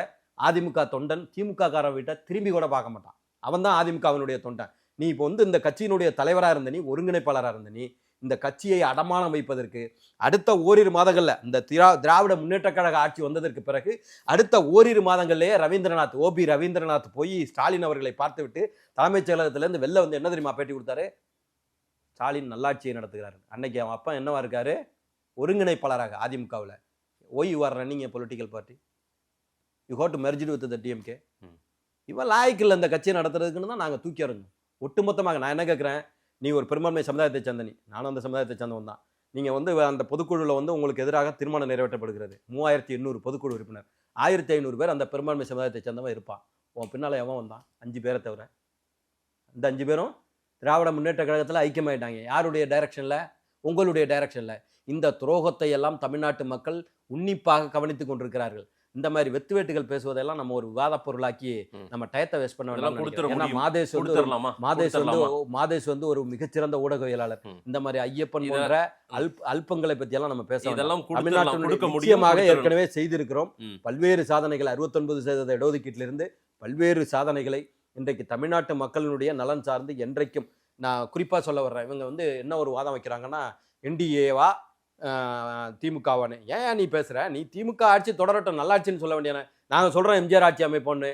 அதிமுக தொண்டன் திமுக காரன் வீட்டை திரும்பி கூட பார்க்க மாட்டான். அவன் தான் அதிமுகவினுடைய தொண்டன். நீ இப்போ வந்து இந்த கட்சியினுடைய தலைவராக இருந்த நீ, ஒருங்கிணைப்பாளராக இருந்த நீ, இந்த கட்சியை அடமானம் வைப்பதற்கு அடுத்த ஓரிரு மாதங்கள்ல இந்த திராவிட முன்னேற்ற கழக ஆட்சி வந்ததற்கு பிறகு அடுத்த ஓரிரு மாதங்கள்லேயே ஓபி ரவீந்திரநாத் போய் ஸ்டாலின் அவர்களை பார்த்துவிட்டு தலைமைச் செயலகத்திலேருந்து வெளில வந்து என்ன தெரியுமா பேட்டி கொடுத்தாரு? ஸ்டாலின் நல்லாட்சியை நடத்துகிறாரு. அன்னைக்கு அவன் அப்பா என்னவா இருக்காரு? ஒருங்கிணைப்பாளராக அதிமுகவில். Why you are running A political party, you have to merge with the DMK. இவன் லாய்க்கில் இந்த கட்சியை நடத்துறதுக்குன்னு தான் நாங்கள் தூக்கி இறங்கணும் ஒட்டுமொத்தமாக. நான் என்ன கேட்குறேன், நீ ஒரு பெரும்பான்மை சமுதாயத்தை சேர்ந்த நீ, நானும் அந்த சமுதாயத்தை சேர்ந்தவன் தான். நீங்கள் வந்து அந்த பொதுக்குழுவில் வந்து உங்களுக்கு எதிராக தீர்மானம் நிறைவேற்றப்படுகிறது. 3800 பொதுக்குழு உறுப்பினர், 1500 பேர் அந்த பெரும்பான்மை சமுதாயத்தை சேர்ந்தவன் இருப்பான். உன் பின்னால் எவன் வந்தான்? 5 பேரை தவிர. இந்த 5 பேரும் திராவிட முன்னேற்ற கழகத்தில் ஐக்கியமாயிட்டாங்க. யாருடைய டைரக்ஷனில்? உங்களுடைய டைரக்ஷனில். இந்த துரோகத்தை எல்லாம் தமிழ்நாட்டு மக்கள் உன்னிப்பாக கவனித்துக் கொண்டிருக்கிறார்கள். இந்த மாதிரி வெத்துவேட்டுகள் பேசுவதெல்லாம் நம்ம ஒரு விவாத பொருளாக்கி நம்ம டயத்தை வேஸ்ட் பண்ண வேண்டாம். ஏன்னா மாதேஷ் வந்து ஒரு மிகச்சிறந்த ஊடகவியலாளர். இந்த மாதிரி ஐயப்பன் போன்ற அல்பங்களை பத்தி எல்லாம் நம்ம பேசலாம். தமிழ்நாட்டினுடைய முக்கியமாக ஏற்கனவே செய்திருக்கிறோம் பல்வேறு சாதனைகள். 69% இடஒதுக்கீட்டிலிருந்து பல்வேறு சாதனைகளை இன்றைக்கு தமிழ்நாட்டு மக்களினுடைய நலன் சார்ந்து என்றைக்கும். நான் குறிப்பா சொல்ல வர்றேன், இவங்க வந்து என்ன ஒரு வாதம் வைக்கிறாங்கன்னா, என்டிஏவா திமுகவானு. ஏன் நீ பேசுற? நீ திமுக ஆட்சி தொடரட்டும், நல்லாட்சின்னு சொல்ல வேண்டியன. நாங்க சொல்றோம் எம்ஜிஆர் ஆட்சி அமைப்போன்னு,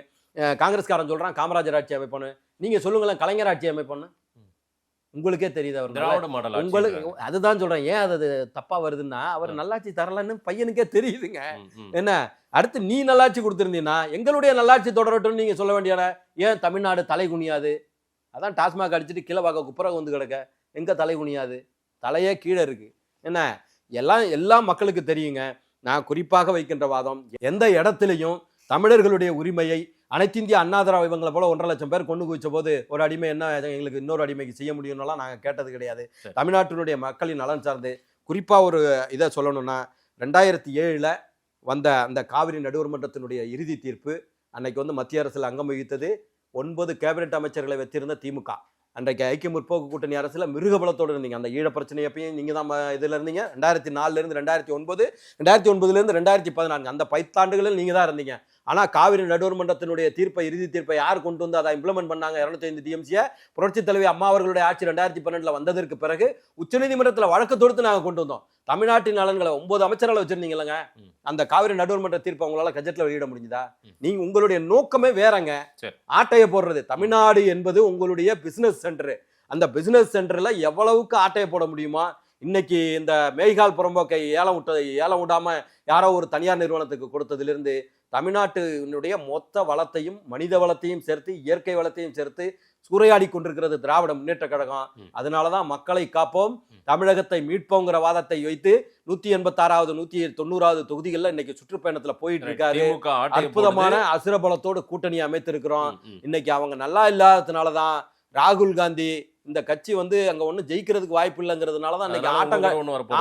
காங்கிரஸ்காரன் சொல்றான் காமராஜர் ஆட்சி அமைப்போன்னு. நீங்க சொல்லுங்களேன் கலைஞர் ஆட்சி அமைப்போன்னு. உங்களுக்கே தெரியுது அவர் திராவிட மாடல் உங்களுக்கு. அதுதான் சொல்றேன், ஏன் அது தப்பா வருதுன்னா அவர் நல்லாட்சி தரலன்னு பையனுக்கே தெரியுதுங்க. என்ன அடுத்து நீ நல்லாட்சி கொடுத்திருந்தீங்கன்னா எங்களுடைய நல்லாட்சி தொடரட்டும் நீங்க சொல்ல வேண்டியன. ஏன் தமிழ்நாடு தலை குனியாது? அதான் டாஸ்மாக் அடிச்சுட்டு கீழே பார்க்க குப்புறம் வந்து கிடக்க, எங்க தலை குனியாது? தலையே கீழே இருக்கு. என்ன எல்லா மக்களுக்கு தெரியுங்க. நான் குறிப்பாக வைக்கின்ற வாதம், எந்த இடத்துலையும் தமிழர்களுடைய உரிமையை அனைத்திந்திய அண்ணா திராவிட இவங்களை போல 1.5 லட்சம் பேர் கொண்டு குவிச்ச போது ஒரு அடிமை என்ன எங்களுக்கு இன்னொரு அடிமைக்கு செய்ய முடியும்னாலாம் நாங்கள் கேட்டது கிடையாது. தமிழ்நாட்டினுடைய மக்களின் நலன் சார்ந்து குறிப்பாக ஒரு இதை சொல்லணும்னா, 2007 வந்த அந்த காவிரி நடுவர் மன்றத்தினுடைய இறுதி தீர்ப்பு அன்னைக்கு வந்து மத்திய அரசில் அங்கம் வகித்தது 9 கேபினெட் அமைச்சர்களை வச்சிருந்த திமுக. அன்றைக்கு ஐக்கிய முற்போக்கு கூட்டணி அரசுல மிருகபலத்தோடு இருந்தீங்க. அந்த ஈழ பிரச்சனை எப்பயும் நீங்க தான் இதுல இருந்தீங்க. 2004 2009, 2009 2014 அந்த 10 ஆண்டுகளில் நீங்க தான் இருந்தீங்க. ஆனா காவிரி நடுவர் மன்றத்தினுடைய இறுதி தீர்ப்பை யார் கொண்டு வந்து அதை இம்ப்ளிமெண்ட் பண்ணாங்க? 205 டிஎம்சியை புரட்சி தலைவி அம்மா அவர்களுடைய ஆட்சி 2012 வந்ததற்கு பிறகு உச்சநீதிமன்றத்தில் வழக்கு தொடுத்து நாங்க கொண்டு வந்தோம். தமிழ்நாட்டின் நலன்களை 9 அமைச்சர்களை வச்சிருந்தீங்களங்க. அந்த காவிரி நடுவர் மன்ற தீர்ப்பை உங்களால கஜெட்ல வெளியிட முடிஞ்சுதா? நீங்க உங்களுடைய நோக்கமே வேறங்க. ஆட்டையை போடுறது. தமிழ்நாடு என்பது உங்களுடைய பிசினஸ் சென்டர். அந்த பிசினஸ் சென்டர்ல எவ்வளவுக்கு ஆட்டையை போட முடியுமா? இன்னைக்கு இந்த மேய்கால் புறம்போக்கை ஏலம் விடாம யாரோ ஒரு தனியார் நிறுவனத்துக்கு கொடுத்ததிலிருந்து தமிழ்நாட்டினுடைய மொத்த வளத்தையும் மனித வளத்தையும் சேர்த்து இயற்கை வளத்தையும் சேர்த்து சூறையாடி கொண்டிருக்கிறது திராவிட முன்னேற்ற கழகம். அதனாலதான் மக்களை காப்போம், தமிழகத்தை மீட்போங்கிற வாதத்தை வைத்து 186வது 190வது தொகுதிகளில் இன்னைக்கு சுற்றுப்பயணத்துல போயிட்டு இருக்காரு. அற்புதமான அசுரபலத்தோடு கூட்டணி அமைத்திருக்கிறோம். இன்னைக்கு அவங்க நல்லா இல்லாததுனாலதான் ராகுல் காந்தி இந்த கட்சி வந்து அங்க ஒண்ணு ஜெயிக்கிறதுக்கு வாய்ப்பு இல்லைங்கிறதுனாலதான் இன்னைக்கு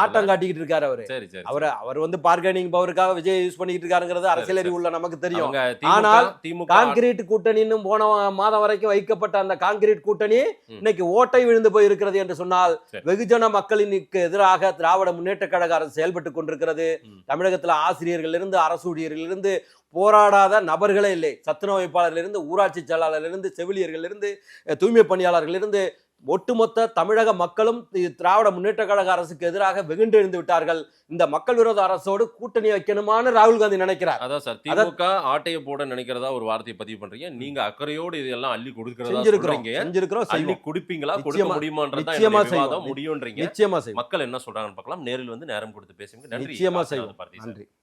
ஆட்டம் காட்டிக்கிட்டு இருக்காரு. அவர் வந்து பார்கெனிங் பவருக்காக விஜய் யூஸ் பண்ணிட்டு இருக்காருங்கிறது அரசியல் அறிவு உள்ள நமக்கு தெரியும். ஆனால் கான்கிரீட் கூட்டணின்னு போன மாதம் வரைக்கும் வைக்கப்பட்ட அந்த கான்கிரீட் கூட்டணி இன்னைக்கு ஓட்டை விழுந்து போய் இருக்கிறது என்று சொன்னால் வெகுஜன மக்களினுக்கு எதிராக திராவிட முன்னேற்ற கழக அரசு செயல்பட்டு கொண்டிருக்கிறது. தமிழகத்துல ஆசிரியர்கள் இருந்து அரசு ஊழியர்கள் இருந்து போராடாத நபர்களே இல்லை. சத்துணவு வைப்பாளர்களிருந்து, ஊராட்சி செயலாளர்களிருந்து, செவிலியர்களிருந்து, தூய்மை பணியாளர்களிருந்து ஒட்டுமொத்த தமிழக மக்களும் திராவிட முன்னேற்ற கழக அரசுக்கு எதிராக வெகுண்டெழுந்து விட்டார்கள். இந்த மக்கள் விரோத அரசோடு கூட்டணி வைக்கணுமான்னு ராகுல் காந்தி நினைக்கிறார். அதான் சார், திமுக ஆட்டையை போட நினைக்கிறதா ஒரு வார்த்தையை பதிவு பண்றீங்க. நீங்க அக்கறையோடு இதெல்லாம் அள்ளி கொடுக்கறதா செஞ்சிருக்கிறோம். அள்ளி குடிப்பீங்களா, கொடுக்க முடியுமான்றதா நிச்சயமா விவாதம் முடியும்ன்றீங்க. நிச்சயமா செய்வோம். மக்கள் என்ன சொல்றாங்கன்னு பார்க்கலாம். நேரில் வந்து நேரம் கொடுத்து பேசுங்க. நன்றி. நிச்சயமா செய்வோம். நன்றி.